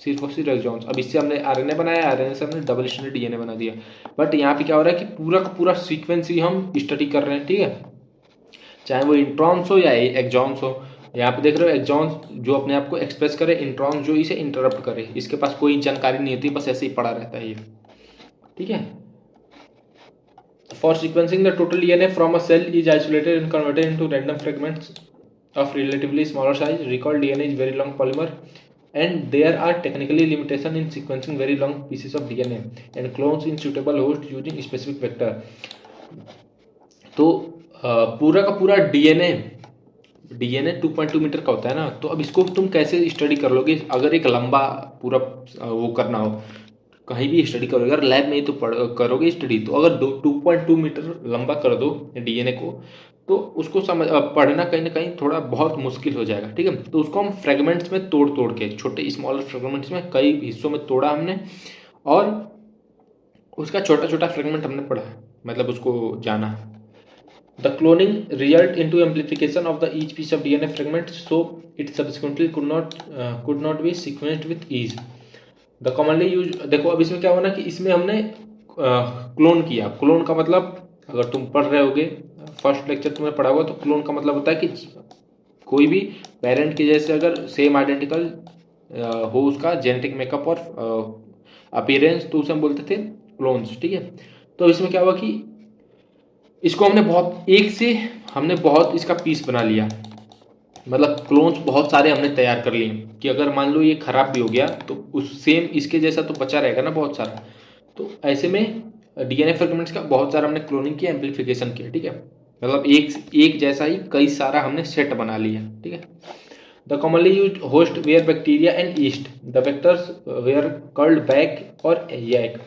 सिर्फ और सिर्फ एक्सॉन्स। अब इससे हमने RNA बनाया, RNA से हमने डबल स्ट्रैंडेड DNA बना दिया। बट यहाँ पे क्या हो रहा है कि पूरा का पूरा सीक्वेंस ही हम स्टडी कर रहे हैं, ठीक है, चाहे वो इंट्रॉन्स हो या एक्सॉन्स हो। यहाँ पे देख रहे हो एक्सॉन्स जो अपने आप को एक्सप्रेस करे, इंट्रॉन्स जो इसे इंटरप्ट करे, इसके पास कोई जानकारी नहीं होती, बस ऐसे ही पड़ा रहता है ये, ठीक है। For sequencing, the total DNA from a cell is isolated and converted into random fragments of relatively smaller size. Recall DNA is very long polymer, and there are technically limitations in sequencing very long pieces of DNA and clones in suitable host using specific vector. तो पूरा का पूरा DNA 2.2 metre का होता है ना, तो अब इसको तुम कैसे स्टडी कर लोगे अगर एक लंबा पूरा वो करना हो, कहीं भी स्टडी करोगे, अगर लैब में ही तो करोगे स्टडी, तो अगर 2.2 मीटर लंबा कर दो DNA को, तो उसको पढ़ना कहीं ना कहीं थोड़ा बहुत मुश्किल हो जाएगा, ठीक है। तो उसको हम फ्रेगमेंट्स में तोड़ के, छोटे स्मॉलर फ्रेगमेंट्स में कई हिस्सों में तोड़ा हमने, और उसका छोटा छोटा फ्रेगमेंट हमने पढ़ा, मतलब उसको जाना। The cloning result into amplification of the each piece of DNA fragment, so it subsequently could not be sequenced with ease. The commonly used, देखो अब इसमें क्या हुआ ना कि इसमें हमने क्लोन किया। क्लोन का मतलब अगर तुम पढ़ रहे होगे, फर्स्ट लेक्चर तुमने पढ़ा होगा, तो क्लोन का मतलब होता है कि कोई भी पेरेंट के जैसे अगर सेम आइडेंटिकल हो उसका जेनेटिक मेकअप और अपीयरेंस, तो उसे हम बोलते थे क्लोन्स, ठीक है। तो इसमें क्या हुआ कि इसको हमने बहुत इसका पीस बना लिया, मतलब क्लोन्स बहुत सारे हमने तैयार कर लिए कि अगर मान लो ये खराब भी हो गया तो उस सेम इसके जैसा तो बचा रहेगा ना बहुत सारा। तो ऐसे में DNA फ्रेगमेंट्स का बहुत सारा हमने क्लोनिंग किया, एम्प्लीफिकेशन किया, ठीक है, मतलब एक जैसा ही कई सारा हमने सेट बना लिया, ठीक है। The commonly used host were bacteria and yeast, the vectors were called BAC और यैक।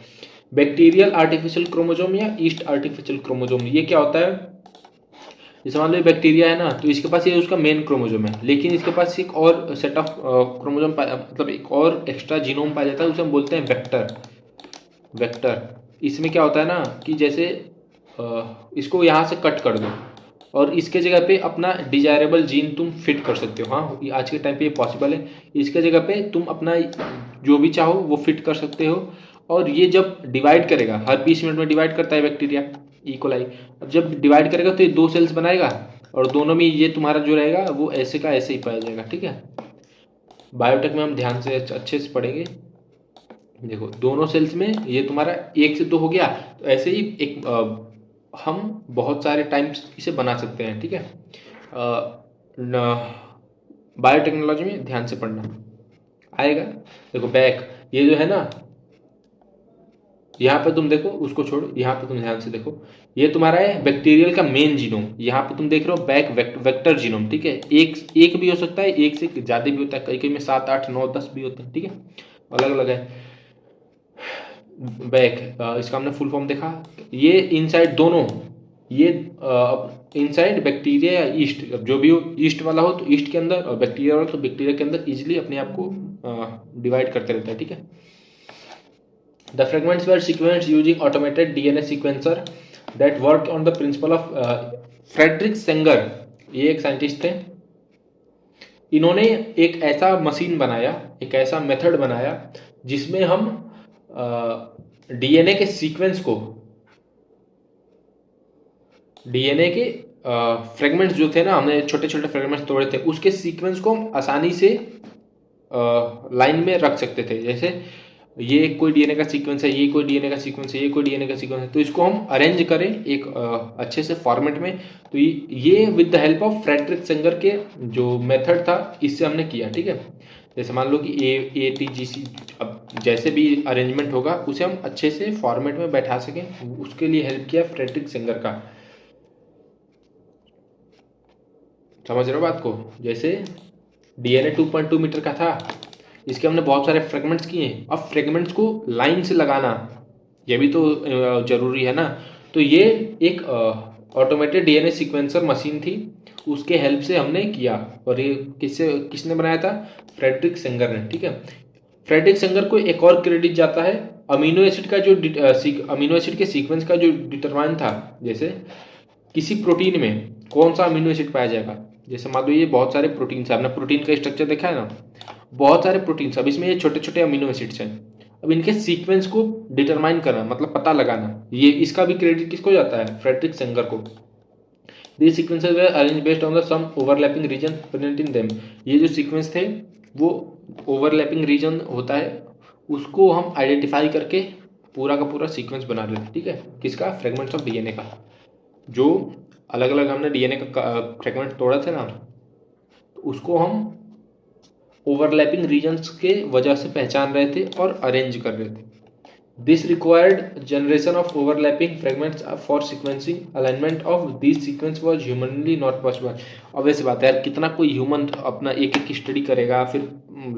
बैक्टीरियल आर्टिफिशियल क्रोमोजोम या ईस्ट आर्टिफिशियल क्रोमोजोम, ये क्या होता है, जैसे मान लो बैक्टीरिया है ना, तो इसके पास ये उसका मेन क्रोमोजोम है, लेकिन इसके पास एक और सेट ऑफ क्रोमोजोम मतलब एक और एक्स्ट्रा जीनोम पाया जाता है, उसे हम बोलते हैं वेक्टर। इसमें क्या होता है ना कि जैसे इसको यहाँ से कट कर दो और इसके जगह पे अपना डिजायरेबल जीन तुम फिट कर सकते हो। हाँ, आज के टाइम पे ये पॉसिबल है। इसके जगह पे तुम अपना जो भी चाहो वो फिट कर सकते हो, और ये जब डिवाइड करेगा, हर 20 मिनट में डिवाइड करता है बैक्टीरिया, इकोलाई। अब जब डिवाइड करेगा तो ये 2 सेल्स बनाएगा, और दोनों में ये तुम्हारा जो रहेगा वो ऐसे का ऐसे ही पाया जाएगा, ठीक है। बायोटेक में हम ध्यान से अच्छे से पढ़ेंगे। देखो दोनों सेल्स में ये तुम्हारा 1 से 2 हो गया, तो ऐसे ही एक हम बहुत सारे टाइम्स इसे बना सकते हैं, ठीक है। बायोटेक्नोलॉजी में ध्यान से पढ़ना आएगा। देखो बैक, ये जो है ना, यहाँ पे तुम देखो, उसको छोड़ो, यहाँ पे तुम ध्यान से देखो, ये तुम्हारा है बैक्टीरियल का मेन जीनोम। यहाँ पे तुम देख रहे हो बैक वेक्टर जीनोम, ठीक है। एक भी हो सकता है, एक से ज़्यादा भी होता है, कई कई में 7, 8, 9, 10 भी होते हैं, ठीक है, अलग अलग है। बैक, इसका हमने फुल फॉर्म देखा, ये इनसाइड दोनों, ये इनसाइड बैक्टीरिया या ईस्ट, जो भी हो, ईस्ट वाला हो तो ईस्ट के अंदर, और बैक्टीरिया वाला तो बैक्टीरिया के अंदर इजिली अपने आप को डिवाइड करते रहता है, ठीक है। The fragments were sequenced using automated DNA sequencer that worked on the principle of Frederick Sanger, ये एक साइंटिस्ट थे। इन्होंने एक ऐसा मशीन बनाया, एक ऐसा मेथड बनाया जिसमें हम DNA के सीक्वेंस को, DNA के फ्रेगमेंट्स जो थे ना, हमने छोटे छोटे फ्रेगमेंट्स तोड़े थे, उसके सीक्वेंस को हम आसानी से लाइन में रख सकते थे। जैसे ये कोई DNA का सीक्वेंस है, ये कोई DNA का सीक्वेंस है, ये कोई DNA का सीक्वेंस है, तो इसको हम अरेंज करें एक अच्छे से फॉर्मेट में। तो ये with the help of Frederick Sanger के जो मेथड था, इससे हमने किया, ठीक है। जैसे मान लो कि ATGC, अब जैसे भी अरेंजमेंट होगा उसे हम अच्छे से फॉर्मेट में बैठा सकें, उसके लिए हेल्प किया फ्रेडरिक सेंगर का। समझ रहे हो बात को? जैसे DNA 2.2 मीटर का था, इसके हमने बहुत सारे फ्रेगमेंट्स किए। अब फ्रेगमेंट्स को लाइन से लगाना, ये भी तो जरूरी है ना। तो ये एक ऑटोमेटेड DNA सीक्वेंसर मशीन थी, उसके हेल्प से हमने किया। और ये किसने बनाया था? फ्रेडरिक सेंगर ने। ठीक है, फ्रेडरिक सेंगर को एक और क्रेडिट जाता है अमीनो एसिड का जो अमीनो एसिड के सीक्वेंस का जो डिटरमाइन था। जैसे किसी प्रोटीन में कौन सा अमीनो एसिड पाया जाएगा, जैसे मान लो ये बहुत सारे प्रोटीन है, आपने प्रोटीन का स्ट्रक्चर देखा है ना, बहुत सारे प्रोटीन, अब इसमें ये छोटे छोटे अमीनो एसिड्स हैं। अब इनके सीक्वेंस को डिटरमाइन करना मतलब पता लगाना, ये इसका भी क्रेडिट किसको जाता है? फ्रेडरिक सेंगर को। These sequences were arranged based on the some overlapping region present in them। ये जो सीक्वेंस थे वो ओवरलैपिंग रीजन होता है, उसको हम आइडेंटिफाई करके पूरा का पूरा सीक्वेंस बना रहे थे। ठीक है, किसका? फ्रेगमेंट्स ऑफ डीएनए का। जो अलग अलग हमने डीएनए का फ्रेगमेंट तोड़ा थे ना, तो उसको हम ओवरलैपिंग रीजन्स के वजह से पहचान रहे थे और अरेंज कर रहे थे। This required generation of overlapping fragments for sequencing. Alignment of these sequence was humanly not possible। अब ऐसी बात है यार, कितना कोई ह्यूमन अपना एक एक स्टडी करेगा फिर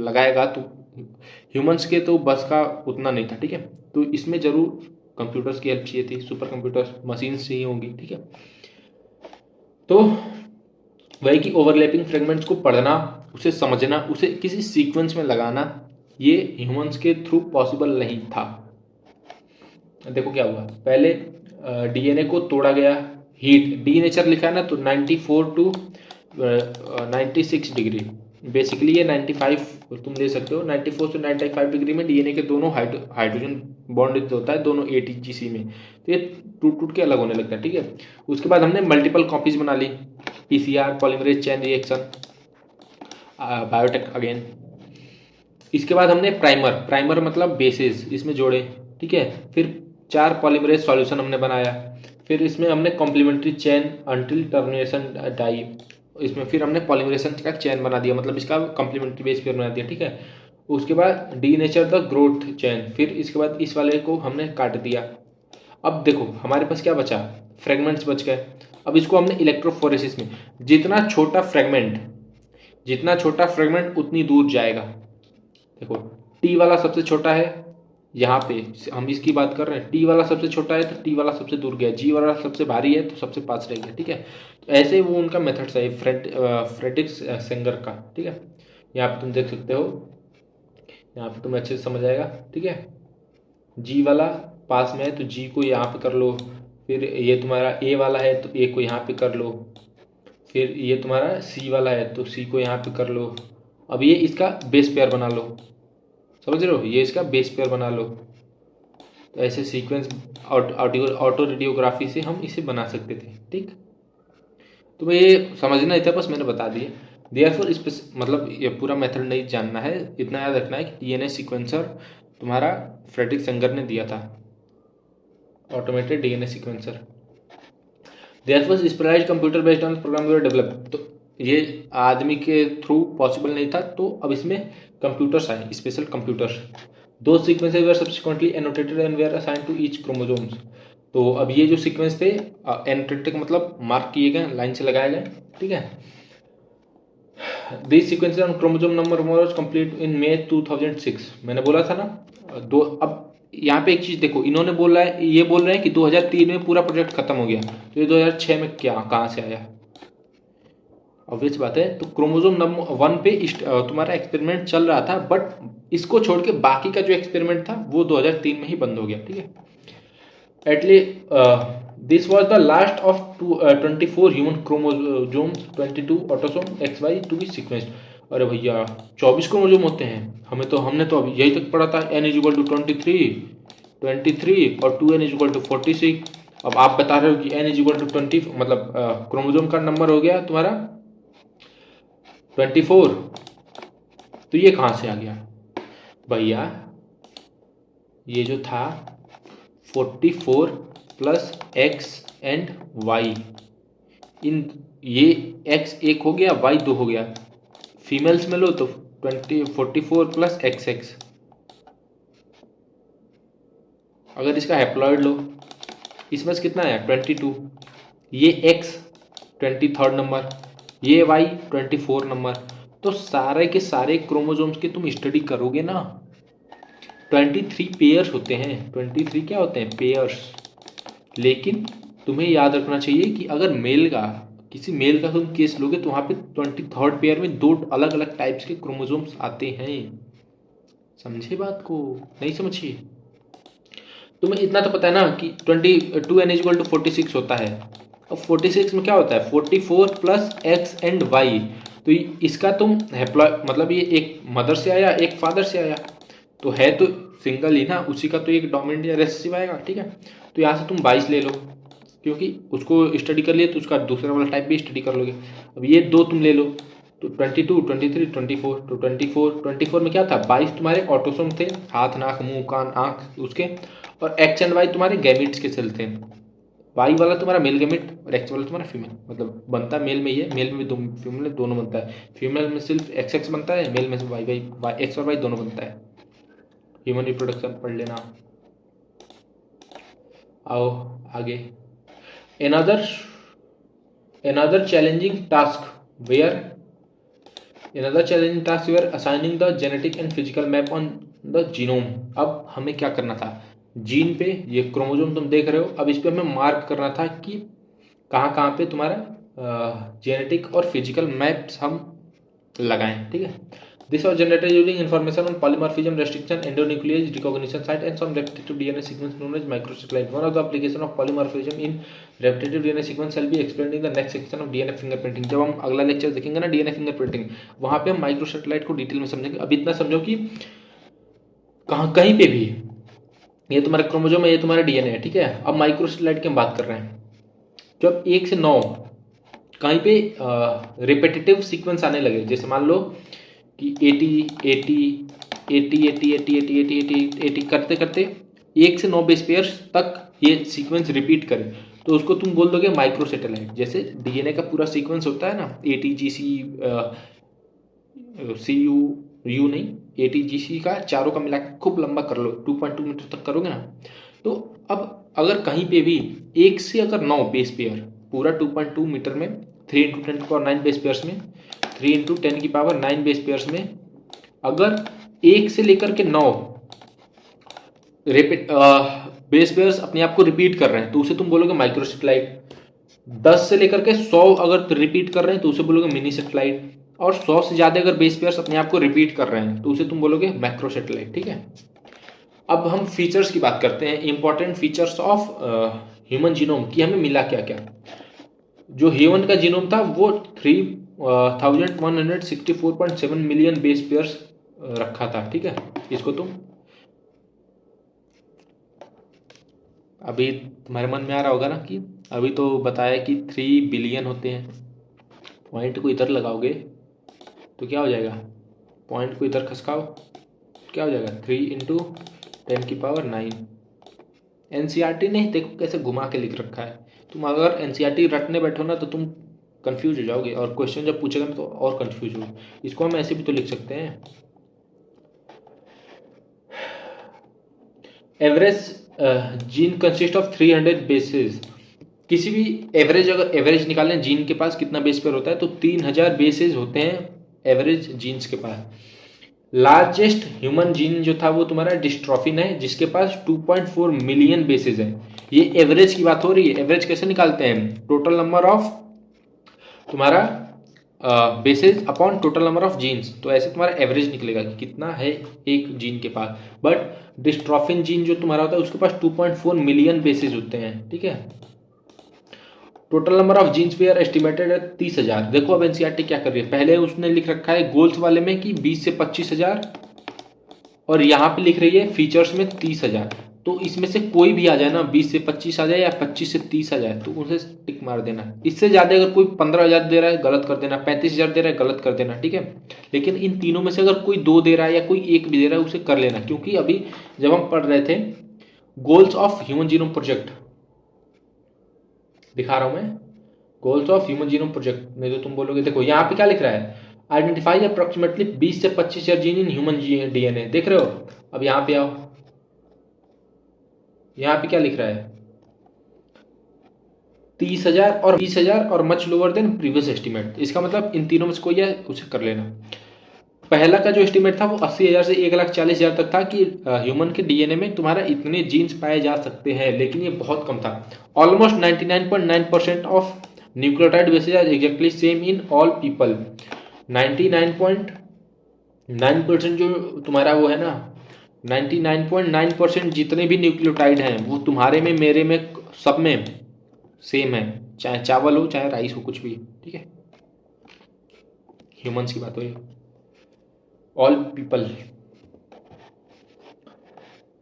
लगाएगा, तो ह्यूमंस के तो बस का उतना नहीं था। ठीक है, तो इसमें जरूर कंप्यूटर्स की हेल्प चाहिए थी, सुपर कंप्यूटर्स मशीन्स चाहिए होंगी। ठीक है, तो वही कि ओवरलैपिंग फ्रेगमेंट्स को पढ़ना, उसे समझना, उसे किसी सीक्वेंस में लगाना, ये ह्यूमंस के थ्रू पॉसिबल नहीं था। देखो क्या हुआ, पहले डीएनए को तोड़ा गया, हीट डी नेचर लिखा है ना, तो 94 टू 96 डिग्री, बेसिकली ये 95 तुम ले सकते हो। 94 से 95 डिग्री में डीएनए के दोनों हाइड्रोजन बॉन्ड होता है दोनों एटीजीसी में, तो ये टूट टूट के अलग होने लगता है। ठीक है, उसके बाद हमने मल्टीपल कॉपीज बना ली, PCR polymerase chain reaction, biotech again. इसके बाद हमने प्राइमर मतलब बेसिस इसमें जोड़े। ठीक है, फिर 4 पॉलीमरेज सॉल्यूशन हमने बनाया, फिर इसमें हमने complementary chain until termination dye, इसमें फिर हमने पॉलीमरेशन का चेन बना दिया, मतलब इसका कॉम्प्लीमेंट्री बेस पेयर बना दिया। ठीक है, उसके बाद D nature the growth chain, फिर इसके बाद इस वाले को हमने काट दिया। अब देखो हमारे पास क्या बचा? फ्रेगमेंट्स बच गए। अब इसको हमने इलेक्ट्रोफोरेसिस में, जितना छोटा फ्रेगमेंट उतनी दूर जाएगा। देखो टी वाला सबसे छोटा है, यहाँ पे हम इसकी बात कर रहे हैं, टी वाला सबसे छोटा है तो टी वाला सबसे दूर गया, जी वाला सबसे भारी है तो सबसे पास रह गया। ठीक है, तो ऐसे वो उनका मेथड्स है फ्रेडरिक सेंगर का। ठीक है, यहाँ पे तुम देख सकते हो, यहाँ पे तुम्हें अच्छे से समझ आएगा। ठीक है, जी वाला पास में है तो जी को यहाँ पे कर लो, फिर ये तुम्हारा ए वाला है तो ए को यहाँ पे कर लो, फिर ये तुम्हारा सी वाला है तो सी को यहाँ पे कर लो। अब ये इसका बेस पेयर बना लो, समझ रहे हो, ये इसका बेस पेयर बना लो। तो ऐसे सीक्वेंस ऑटो रेडियोग्राफी से हम इसे बना सकते थे। ठीक, तुम्हें ये समझना नहीं था, बस मैंने बता दिया। देयरफॉर मतलब ये पूरा मेथड नहीं जानना है, इतना याद रखना है कि डीएनए सीक्वेंसर तुम्हारा फ्रेडरिक सेंगर ने दिया था, automated DNA sequencer. Therefore specialised computer based on program were develop, तो ये आदमी के थ्रू पॉसिबल नहीं था, तो अब इसमें कंप्यूटर्स आए, स्पेशल कंप्यूटर्स। दो sequences were subsequently annotated and were assigned to each chromosomes. तो अब ये जो सीक्वेंस थे एनोटेटेड मतलब मार्क किए गए, लाइन से लगाए गए। ठीक है, this sequences on chromosome number was complete in May 2006। मैंने बोला था ना दो। अब यहाँ पे एक चीज देखो, इन्होंने बोला है, ये बोल रहे हैं कि 2003 में पूरा प्रोजेक्ट खत्म हो गया, तो ये 2006 में क्या कहाँ से आया? ऑब्वियस बात है। तो क्रोमोसोम नंबर 1 पे तुम्हारा एक्सपेरिमेंट चल रहा था, बट इसको छोड़ के बाकी का जो एक्सपेरिमेंट था वो 2003 में ही बंद हो गया। ठीक है, at least this was the last of 24 human chromosomes, 22 autosome XY to be sequenced. अरे भैया 24 क्रोमोसोम होते हैं, हमने तो अभी यही तक पढ़ा था, n = 23 और 2n = 46। अब आप बता रहे हो कि n = 20, मतलब क्रोमोसोम का नंबर हो गया तुम्हारा 24, तो ये कहाँ से आ गया भैया? ये जो था 44 प्लस x एंड y, इन ये x एक हो गया, y 2 हो गया। फीमेल्स में लो तो 44 प्लस XX। अगर इसका हैप्लॉइड लो, इसमें से कितना है 22, ये x 23rd नंबर, ये y 24 नंबर। तो सारे के सारे क्रोमोसोम्स के तुम स्टडी करोगे ना, 23 पेयर्स होते हैं। 23 क्या होते हैं? पेयर्स। लेकिन तुम्हें याद रखना चाहिए कि अगर मेल का किसी मेल का तुम केस लोगे तो वहाँ पे 23rd पेयर में 2 अलग अलग टाइप्स के क्रोमोसोम्स आते हैं। समझे बात को? नहीं समझिए? तुम्हें इतना तो पता है ना कि 22n = 46 होता है। अब 46 में क्या होता है? 44 प्लस एक्स एंड वाई। तो इसका तुम मतलब ये एक मदर से आया, एक फादर से आया, तो है तो सिंगल ही ना, उसी का तो एक डोमिनेंट या रिसेसिव आएगा। ठीक है, तो यहाँ से तुम 22 ले लो, क्योंकि उसको स्टडी कर लिए तो उसका दूसरा वाला टाइप भी स्टडी कर लोगे। अब ये 2 तुम ले लो, तो 22, 23, 24। तो 24 में क्या था? 22 तुम्हारे ऑटोसोम थे, हाथ, नाक, मुंह, कान, आँख उसके, और एक्स एंड वाई तुम्हारे गैमिट्स के सेल थे। वाई वाला तुम्हारा मेल गैमिट और एक्स वाला तुम्हारा फीमेल, मतलब बनता मेल में ही है, मेल में भी फीमेल में दोनों बनता है। फीमेल में सिर्फ एक्स एक्स बनता है, मेल में से वाई वाई, एक्स और वाई दोनों बनता है। ह्यूमन रिप्रोडक्शन पढ़ लेना। आओ आगे। another challenging task where assigning the genetic and physical map on the genome। अब हमें क्या करना था? जीन पे ये क्रोमोसोम तुम देख रहे हो, अब इस पे हमें मार्क करना था कि कहाँ कहाँ पे तुम्हारा जेनेटिक और फिजिकल मैप्स हम लगाएं। ठीक है, this was generated using information on polymorphism, restriction, endonuclease recognition site and some repetitive DNA sequence known as microsatellite. One of the application of polymorphism in repetitive DNA sequence shall be explained in the next section of DNA fingerprinting. जब हम अगला lecture देखेंगे ना DNA fingerprinting, वहां पे हम microsatellite को detail में समझेंगे। अब इतना समझो कि कहीं पे भी ये तुम्हारा क्रोमोसोम है, ये तुम्हारा डीएनए है। ठीक है, अब माइक्रोसैटेलाइट की हम बात कर रहे हैं। जब 1 से 9 कहीं पे रिपीटेटिव सीक्वेंस आने लगे, जैसे मान लो कि 80 करते करते 1 से 9 बेस पेयर्स तक ये सीक्वेंस रिपीट करे, तो उसको तुम बोल दोगे माइक्रोसैटेलाइट। जैसे डीएनए का पूरा सीक्वेंस होता है ना, ATGC CU नहीं, ATGC का चारों का मिला के खूब लंबा कर लो, 2.2 मीटर तक करोगे ना। तो अब अगर कहीं पे भी 1 से अगर 9 बेस पेयर पूरा 2.2 मीटर में 3 × 10⁹ बेस पेयर्स में 3 × 10⁹ बेस पेयर्स में अगर 1 से लेकर के 9 बेस पेयर्स अपने आप को रिपीट कर रहे हैं, तो उसे तुम बोलोगे माइक्रोसैटेलाइट। 10 से लेकर के 100 अगर रिपीट कर रहे हैं तो उसे बोलोगे मिनी सैटेलाइट, और 100 से ज़्यादा अगर बेस पेयर्स अपने आप को रिपीट कर रहे हैं तो उसे तुम बोलोगे मैक्रोसैटेलाइट। ठीक है, अब हम फीचर्स की बात करते हैं, important features of human genome कि हमें मिला क्या क्या। जो ह्यूमन का जीनोम था वो 3164.7 मिलियन बेस पेयर्स रखा था। ठीक है, इसको तुम अभी तुम्हारे मन में आ रहा होगा ना कि अभी तो बताया कि 3 बिलियन होते हैं, पॉइंट को इधर लगाओगे तो क्या हो जाएगा? पॉइंट को इधर खसकाओ, क्या हो जाएगा? 3 × 10⁹। NCERT ने देखो कैसे घुमा के लिख रखा है। तुम अगर NCERT रटने बैठो ना तो तुम कंफ्यूज हो जाओगे, और क्वेश्चन जब पूछेगा ना तो और कंफ्यूज हो। इसको हम ऐसे भी तो लिख सकते हैं। Average gene consist of 300 bases. किसी भी एवरेज, अगर एवरेज निकालें जीन के पास कितना बेस पेयर होता है, तो 3000 बेसेस होते हैं एवरेज जीन्स के पास। लार्जेस्ट ह्यूमन जीन जो था वो तुम्हारा डिस्ट्रॉफिन है, जिसके पास 2.4 मिलियन बेसेस है। ये एवरेज की बात हो रही है। एवरेज कैसे निकालते हैं? टोटल नंबर ऑफ तुम्हारा bases upon total number of genes, तो ऐसे तुम्हारा एवरेज निकलेगा कि कितना है एक जीन के पास। बट डिस्ट्रॉफिन जीन जो तुम्हारा होता है उसके पास 2.4 मिलियन बेसेस होते हैं। ठीक है, total number of genes pair estimated है 30,000। देखो अब NCERT क्या कर रही है, पहले उसने लिख रखा है गोल्स वाले में कि 20 से 25,000, और यहाँ पे लिख रही है फीचर्स में 30,000। तो इसमें से कोई भी आ जाए ना, 20 से 25 आ जाए या 25 से 30 आ जाए, तो उसे टिक मार देना। इससे ज़्यादा अगर कोई 15,000 दे रहा है गलत कर देना, 35,000 दे रहा है गलत कर देना। ठीक है, लेकिन इन तीनों में से अगर कोई 2 दे रहा है या कोई 1 भी दे रहा है उसे कर लेना, क्योंकि अभी जब हम पढ़ रहे थे goals of human genome project, दिखा रहा हूं मैं, goals of human genome project. नहीं तो तुम बोलोगे, देखो यहाँ पे क्या लिख रहा है, आइडेंटिफाई अप्रोक्सीमेटली 20 से 25,000 जीन इन ह्यूमन DNA। देख रहे हो? अब यहाँ पे आओ, यहाँ पे क्या लिख रहा है? 30,000 और 20,000 और much lower than previous estimate. इसका मतलब इन तीनों में से कोई है उसे कर लेना। पहला का जो एस्टीमेट था वो 80,000 से 1,40,000 तक था कि ह्यूमन के DNA में तुम्हारा इतने जीन्स पाए जा सकते हैं, लेकिन ये बहुत कम था। Almost 99.9% of nucleotide bases are exactly same in all people. 99.9% जो तुम्हारा वो है ना, 99.9% जितने भी न्यूक्लियोटाइड हैं वो तुम्हारे में, मेरे में, सब में सेम है, चाहे चावल हो चाहे राइस हो, कुछ भी। ठीक है, ह्यूमंस की बात हो, all people.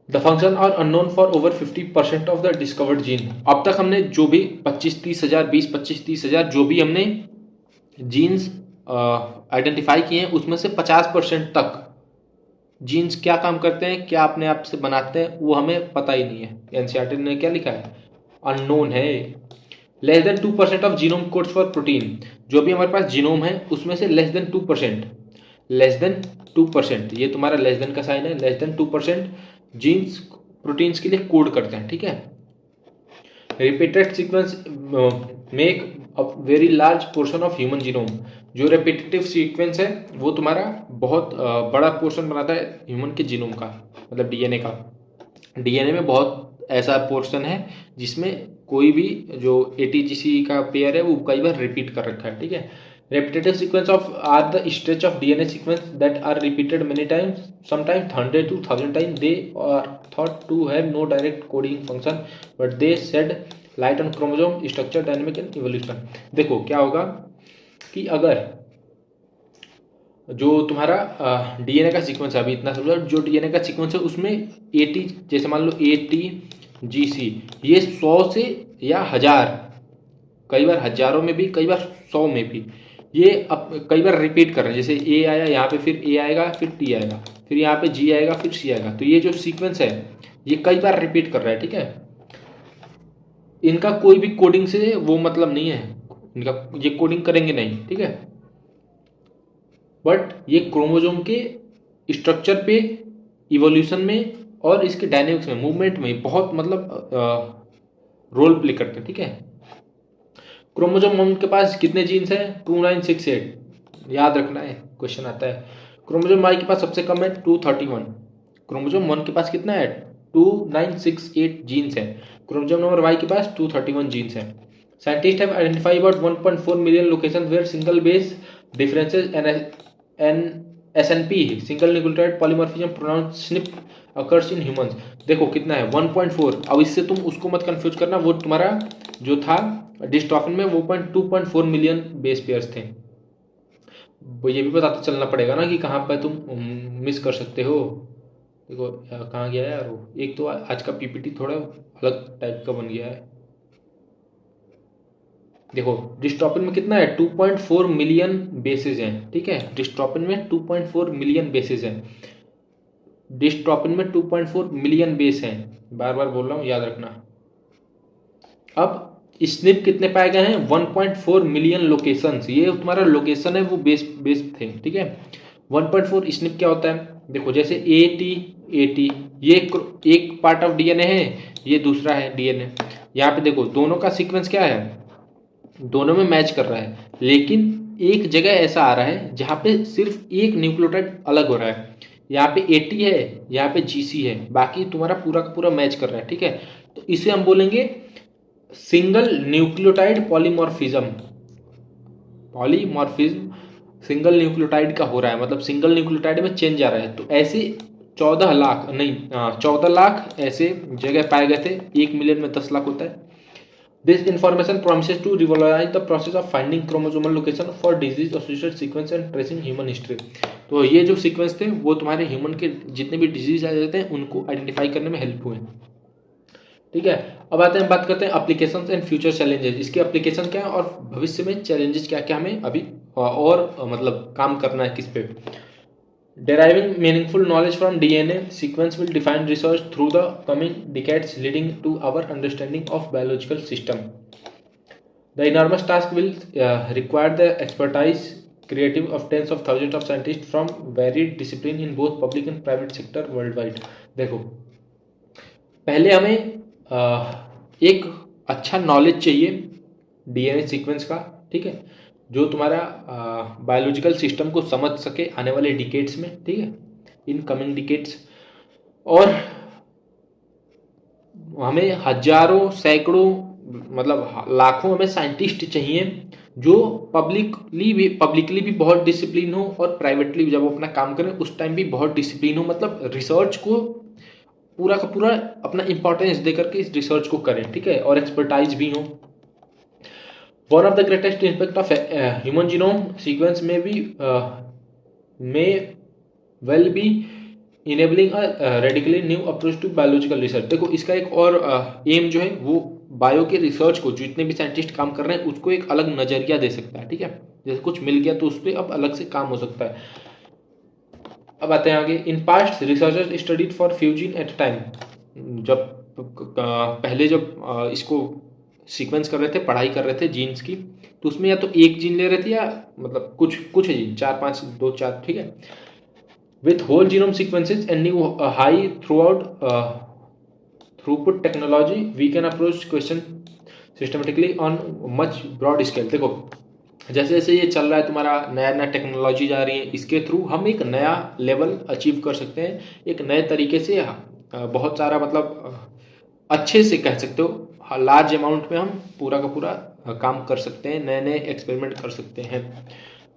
The function are unknown for over 50% of the discovered gene. अब तक हमने जो भी 25-30 हज़ार, 20-25-30 हज़ार जो भी हमने जीन्स आइडेंटिफाई किए हैं, उसमें से 50% तक जीन्स क्या काम करते हैं, क्या अपने आप से बनाते हैं, वो हमें पता ही नहीं है। एनसीईआरटी ने क्या लिखा है, अननोन है। Less than 2% of genome codes for protein. जो भी हमारे पास जीनोम है उसमें से लेस देन 2%, लेस देन 2%, ये तुम्हारा लेस देन का साइन है, लेस देन 2% जीन्स प्रोटीन्स के लिए कोड करते हैं। ठीक है, repeated sequence make a very large portion of human genome. जो रिपीटेटिव सीक्वेंस है वो तुम्हारा बहुत बड़ा पोर्शन बनाता है ह्यूमन के जीनोम का, मतलब डीएनए का। डीएनए में बहुत ऐसा पोर्शन है जिसमें कोई भी जो एटीजीसी का पेयर है वो कई बार रिपीट कर रखा है। ठीक है, repetitive sequence of are the stretch of DNA sequence that are repeated many times, sometimes 100 to 1000 times. They are thought to have no direct coding function, but they shed light on chromosome structure, dynamic and evolution. देखो क्या होगा कि अगर जो तुम्हारा DNA का sequence है, अभी इतना समझो, जो डीएनए का सीक्वेंस है उसमें 80, जैसे मान लो ATGC, ये 100 से या 1000, कई बार हजारों में भी, कई बार 100 में भी, ये अब कई बार रिपीट कर रहे हैं। जैसे ए आया यहाँ पे, फिर ए आएगा, फिर टी आएगा, फिर यहाँ पे जी आएगा, फिर सी आएगा। तो ये जो सीक्वेंस है ये कई बार रिपीट कर रहा है। ठीक है, इनका कोई भी कोडिंग से वो मतलब नहीं है, इनका ये कोडिंग करेंगे नहीं। ठीक है, बट ये क्रोमोसोम के स्ट्रक्चर पे, इवोल्यूशन में और इसके डायनेमिक्स में, मूवमेंट में बहुत मतलब रोल प्ले करते हैं। ठीक है, क्रोमोसोम के पास कितने जीन्स हैं, 2968, याद रखना है, क्वेश्चन आता है। क्रोमोसोम वाई के पास सबसे कम है 231। क्रोमोसोम 1 के पास कितना है, 2968 जीन्स है। क्रोमोसोम नंबर वाई के पास 231 जीन्स है। Scientist have identify about 1.4 million location where single base differences an SNP single nucleotide polymorphism pronounce SNP occurs in humans. देखो कितना है, 1.4। अब इससे तुम उसको मत कंफ्यूज करना, वो तुम्हारा जो था डिस्ट्रॉफिन में वो 2.4 मिलियन बेस पेयर्स थे। वो ये भी पता तो चलना पड़ेगा ना कि कहाँ पर तुम मिस कर सकते हो। देखो कहाँ गया है यार वो, एक तो आज का पीपीटी थोड़ा अलग टाइप का बन गया है। देखो डिस्ट्रॉपिन में कितना है, 2.4 मिलियन बेसिस हैं। ठीक है, डिस्ट्रॉपिन में 2.4 मिलियन बेसिस हैं। डिस्ट्रॉपिन में 2.4 मिलियन बेस हैं, बार बार बोल रहा हूँ, याद रखना। अब स्निप कितने पाए गए हैं, 1.4 मिलियन लोकेशंस। ये तुम्हारा लोकेशन है, वो बेस थे। ठीक है, 1.4 स्निप क्या होता है, देखो जैसे AT ये एक पार्ट ऑफ डीएनए है, ये दूसरा है डीएनए। यहाँ पे देखो दोनों का सीक्वेंस क्या है, दोनों में मैच कर रहा है, लेकिन एक जगह ऐसा आ रहा है जहाँ पे सिर्फ एक न्यूक्लियोटाइड अलग हो रहा है। यहाँ पे AT है, यहाँ पे GC है, बाकी तुम्हारा पूरा का पूरा मैच कर रहा है। ठीक है, तो इसे हम बोलेंगे single nucleotide polymorphism. Polymorphism single nucleotide का हो रहा है, मतलब सिंगल न्यूक्लियोटाइड में चेंज आ रहा है। तो ऐसे 14 लाख नहीं, 14 लाख ऐसे जगह पाए गए थे। 1 मिलियन में 10 लाख होता है। This information promises to revolutionise the process of finding chromosomal location for disease associated sequence and tracing human history. तो ये जो सीक्वेंस थे वो तुम्हारे ह्यूमन के जितने भी डिजीज आ जाते हैं उनको आइडेंटिफाई करने में हेल्प हुए। ठीक है, अब आते हैं, बात करते हैं एप्लीकेशन एंड फ्यूचर चैलेंजेस। इसके एप्लीकेशन क्या है और भविष्य में चैलेंजेस क्या क्या हमें अभी और मतलब काम करना है किस पे। Deriving meaningful knowledge from DNA sequence will define research through the coming decades, leading to our understanding of biological system. The enormous task will require the expertise, creative of tens of thousands of scientists from varied disciplines in both public and private sector worldwide. देखो पहले हमें एक अच्छा knowledge चाहिए DNA sequence का। ठीक है, जो तुम्हारा बायोलॉजिकल सिस्टम को समझ सके आने वाले डिकेड्स में। ठीक है, इन कमिंग डिकेड्स। और हमें हजारों सैकड़ों मतलब लाखों हमें साइंटिस्ट चाहिए जो पब्लिकली भी बहुत डिसिप्लिन हो और प्राइवेटली जब वो अपना काम करें उस टाइम भी बहुत डिसिप्लिन हो, मतलब रिसर्च को पूरा का पूरा अपना इंपॉर्टेंस दे करके इस रिसर्च को करें, ठीक है, और एक्सपर्टाइज भी हो। One of the greatest impact of human genome sequence में भी may well be enabling radically new approach to biological research. देखो इसका एक और एम जो है वो बायो के रिसर्च को, जितने भी साइंटिस्ट काम कर रहे हैं उसको एक अलग नजरिया दे सकता है, ठीक है। जैसे कुछ मिल गया तो उस पर अब अलग से काम हो सकता है। अब आते हैं आगे। In past researchers studied for fusion at time. जब पहले जब इसको सीक्वेंस कर रहे थे, पढ़ाई कर रहे थे जीन्स की, तो उसमें या तो एक जीन ले रहे थे या मतलब कुछ कुछ है जीन, 4-5 2-4, ठीक है। With whole genome sequences and new high throughput technology, we can approach question systematically on much broad scale। देखो जैसे जैसे ये चल रहा है, तुम्हारा नया नया टेक्नोलॉजी जा रही है, इसके थ्रू हम एक नया लेवल अचीव कर सकते हैं, एक नए तरीके से बहुत सारा मतलब अच्छे से कह सकते हो लार्ज अमाउंट में हम पूरा का पूरा काम कर सकते हैं, नए नए एक्सपेरिमेंट कर सकते हैं।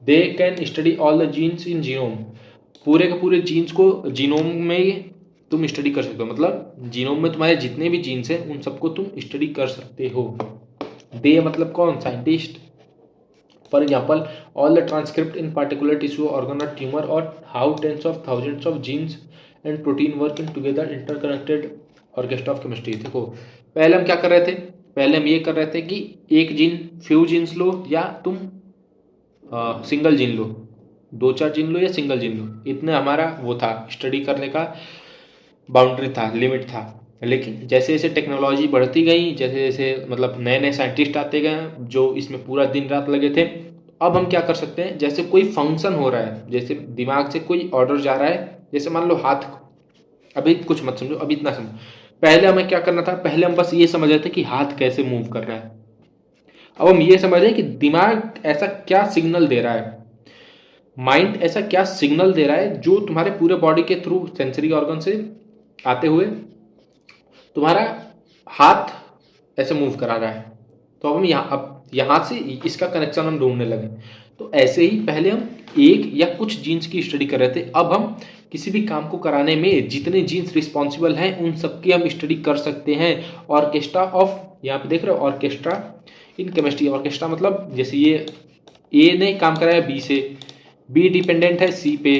They can study all the genes in genome. पूरे के पूरे जीन्स को जीनोम में तुम स्टडी कर सकते हो, मतलब जीनोम में तुम्हारे जितने भी जीन्स हैं उन सबको तुम स्टडी कर सकते हो। दे मतलब कौन? Scientist. For example all the transcript in particular tissue organ और ट्यूमर और how tens of thousands of genes and protein work in together interconnected orchestra of chemistry. देखो पहले हम क्या कर रहे थे, पहले हम ये कर रहे थे कि एक जीन, फ्यू जीन्स लो या तुम सिंगल जीन लो, 2-4 जीन लो या सिंगल जीन लो, इतने हमारा वो था स्टडी करने का बाउंड्री था, लिमिट था। लेकिन जैसे जैसे टेक्नोलॉजी बढ़ती गई, जैसे जैसे मतलब नए नए साइंटिस्ट आते गए जो इसमें पूरा दिन रात लगे थे, अब हम क्या कर सकते हैं, जैसे कोई फंक्शन हो रहा है, जैसे दिमाग से कोई ऑर्डर जा रहा है, जैसे मान लो हाथ, अभी कुछ मत समझो, अभी इतना समझो। पहले हमें क्या करना था, पहले हम बस ये समझ रहे थे कि हाथ कैसे मूव कर रहा है। अब हम ये समझ रहे हैं कि दिमाग ऐसा क्या सिग्नल दे रहा है, माइंड ऐसा क्या सिग्नल दे रहा है जो तुम्हारे पूरे बॉडी के थ्रू सेंसरी ऑर्गन से आते हुए तुम्हारा हाथ ऐसे मूव करा रहा है। तो अब यहाँ से इसका कनेक्शन हम ढूंढने लगे। तो ऐसे ही पहले हम एक या कुछ जीन्स की स्टडी कर रहे थे, अब हम किसी भी काम को कराने में जितने जीन्स रिस्पॉन्सिबल हैं उन सबकी हम स्टडी कर सकते हैं। ऑर्केस्ट्रा ऑफ, यहाँ पे देख रहे हो ऑर्केस्ट्रा इन केमिस्ट्री। ऑर्केस्ट्रा मतलब जैसे ये ए ने काम कराया बी से, बी डिपेंडेंट है सी पे,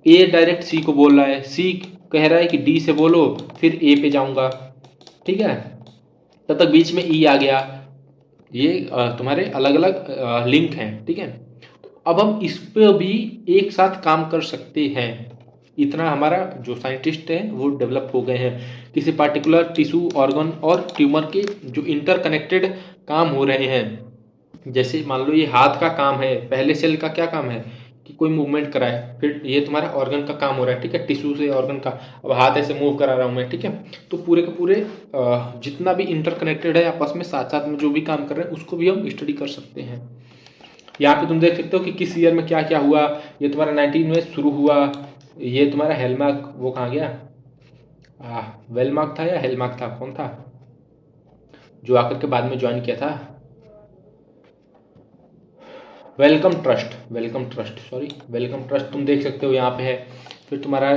ए डायरेक्ट सी को बोल रहा है, सी कह रहा है कि डी से बोलो, फिर ए पे जाऊंगा, ठीक है। तब तक बीच में ई आ गया। ये तुम्हारे अलग अलग लिंक हैं, ठीक है। तो अब हम इस पे भी एक साथ काम कर सकते हैं। इतना हमारा जो साइंटिस्ट है वो डेवलप हो गए हैं। किसी पार्टिकुलर टिश्यू ऑर्गन और ट्यूमर के जो इंटरकनेक्टेड काम हो रहे हैं, जैसे मान लो ये हाथ का काम है, पहले सेल का क्या काम है कि कोई मूवमेंट कराए, फिर ये तुम्हारा ऑर्गन का काम हो रहा है, ठीक है, टिश्यू से ऑर्गन का। अब हाथ ऐसे मूव करा रहा हूँ मैं, ठीक है। तो पूरे के पूरे जितना भी इंटरकनेक्टेड है आपस में, साथ साथ में जो भी काम कर रहे हैं उसको भी हम स्टडी कर सकते हैं। यहाँ पे तुम देख सकते हो कि किस ईयर में क्या क्या हुआ। ये तुम्हारा 19 में शुरू हुआ। ये तुम्हारा हेलमार्क, वो कहाँ गया, वेलमार्क था या हेलमार्क था, कौन था जो आकर के बाद में ज्वाइन किया था, वेलकम ट्रस्ट तुम देख सकते हो यहाँ पे है। फिर तुम्हारा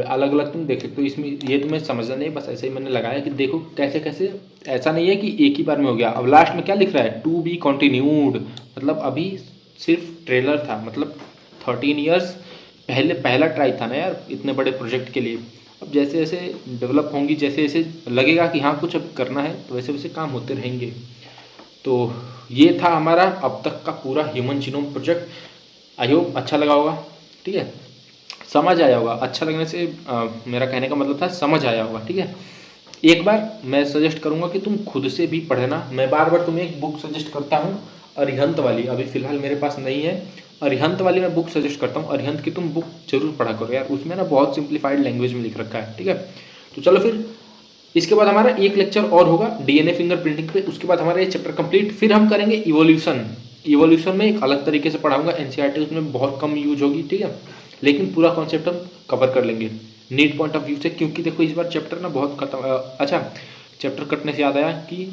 अलग अलग तुम देख सकते हो। इसमें ये तुम्हें समझना नहीं, बस ऐसे ही मैंने लगाया कि देखो कैसे कैसे, ऐसा नहीं है कि एक ही बार में हो गया। अब लास्ट में क्या लिख रहा है, टू बी कंटिन्यूड, मतलब अभी सिर्फ ट्रेलर था, मतलब 13 ईयर्स पहले पहला ट्राई था ना यार इतने बड़े प्रोजेक्ट के लिए। अब जैसे जैसे डेवलप होंगी, जैसे जैसे लगेगा कि हाँ कुछ अब करना है, तो वैसे वैसे काम होते रहेंगे। तो ये था हमारा अब तक का पूरा human genome project. I hope अच्छा लगा होगा, ठीक है, समझ आया होगा। अच्छा लगने से मेरा कहने का मतलब था समझ आया होगा, ठीक है। एक बार मैं सजेस्ट करूंगा कि तुम खुद से भी पढ़ना। मैं बार बार तुम्हें एक बुक सजेस्ट करता हूँ, अरिहंत वाली, अभी फिलहाल मेरे पास नहीं है। अरिहंत वाली मैं बुक सजेस्ट करता हूँ, अरिहंत की तुम बुक जरूर पढ़ा करो यार, उसमें ना बहुत सिंप्लीफाइड लैंग्वेज में लिख रखा है, ठीक है। तो चलो फिर इसके बाद हमारा एक लेक्चर और होगा डीएनए फिंगरप्रिंटिंग पे, उसके बाद हमारा ये चैप्टर कंप्लीट। फिर हम करेंगे इवोल्यूशन में एक अलग तरीके से पढ़ाऊंगा, एनसीईआरटी उसमें बहुत कम यूज होगी, ठीक है, लेकिन पूरा कॉन्सेप्ट हम कवर कर लेंगे नीट पॉइंट ऑफ व्यू से। क्योंकि देखो इस बार चैप्टर ना बहुत खत्म, अच्छा चैप्टर कटने से याद आया कि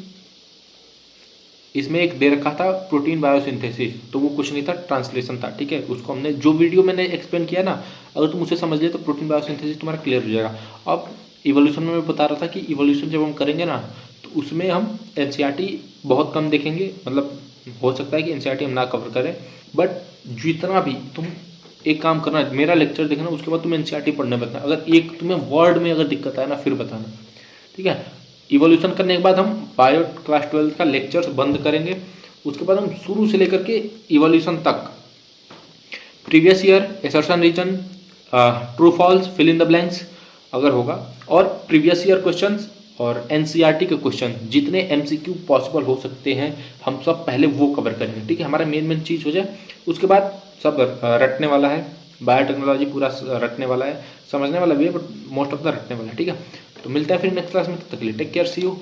इसमें एक दे रखा था प्रोटीन बायोसिंथेसिस, तो वो कुछ नहीं था, ट्रांसलेशन था, ठीक है। उसको हमने जो वीडियो मैंने एक्सप्लेन किया ना, अगर तुम उसे समझ ले तो प्रोटीन बायोसिंथेसिस तुम्हारा क्लियर हो जाएगा। अब इवोल्यूशन में मैं बता रहा था कि इवोल्यूशन जब हम करेंगे ना, तो उसमें हम एनसीईआरटी बहुत कम देखेंगे, मतलब हो सकता है कि एनसीईआरटी हम ना कवर करें, बट जितना भी तुम एक काम करना, मेरा लेक्चर देखना, उसके बाद तुम एनसीईआरटी पढ़ने बैठना। अगर एक तुम्हें वर्ड में अगर दिक्कत आए ना, फिर बताना, ठीक है। इवोल्यूशन करने के बाद हम बायो क्लास 12 का लेक्चर्स बंद करेंगे। उसके बाद हम शुरू से लेकर के इवोल्यूशन तक previous year, assertion reason, true false, fill in the blanks अगर होगा, और प्रीवियस ईयर क्वेश्चंस और एनसीईआरटी के क्वेश्चन जितने एमसीक्यू पॉसिबल हो सकते हैं, हम सब पहले वो कवर करेंगे, ठीक है। हमारा मेन चीज़ हो जाए, उसके बाद सब रटने वाला है, बायोटेक्नोलॉजी पूरा रटने वाला है, समझने वाला भी है, बट मोस्ट ऑफ द रटने वाला है, ठीक है। तो मिलते हैं फिर नेक्स्ट क्लास में, तब तक के लिए टेक केयर, सी यू।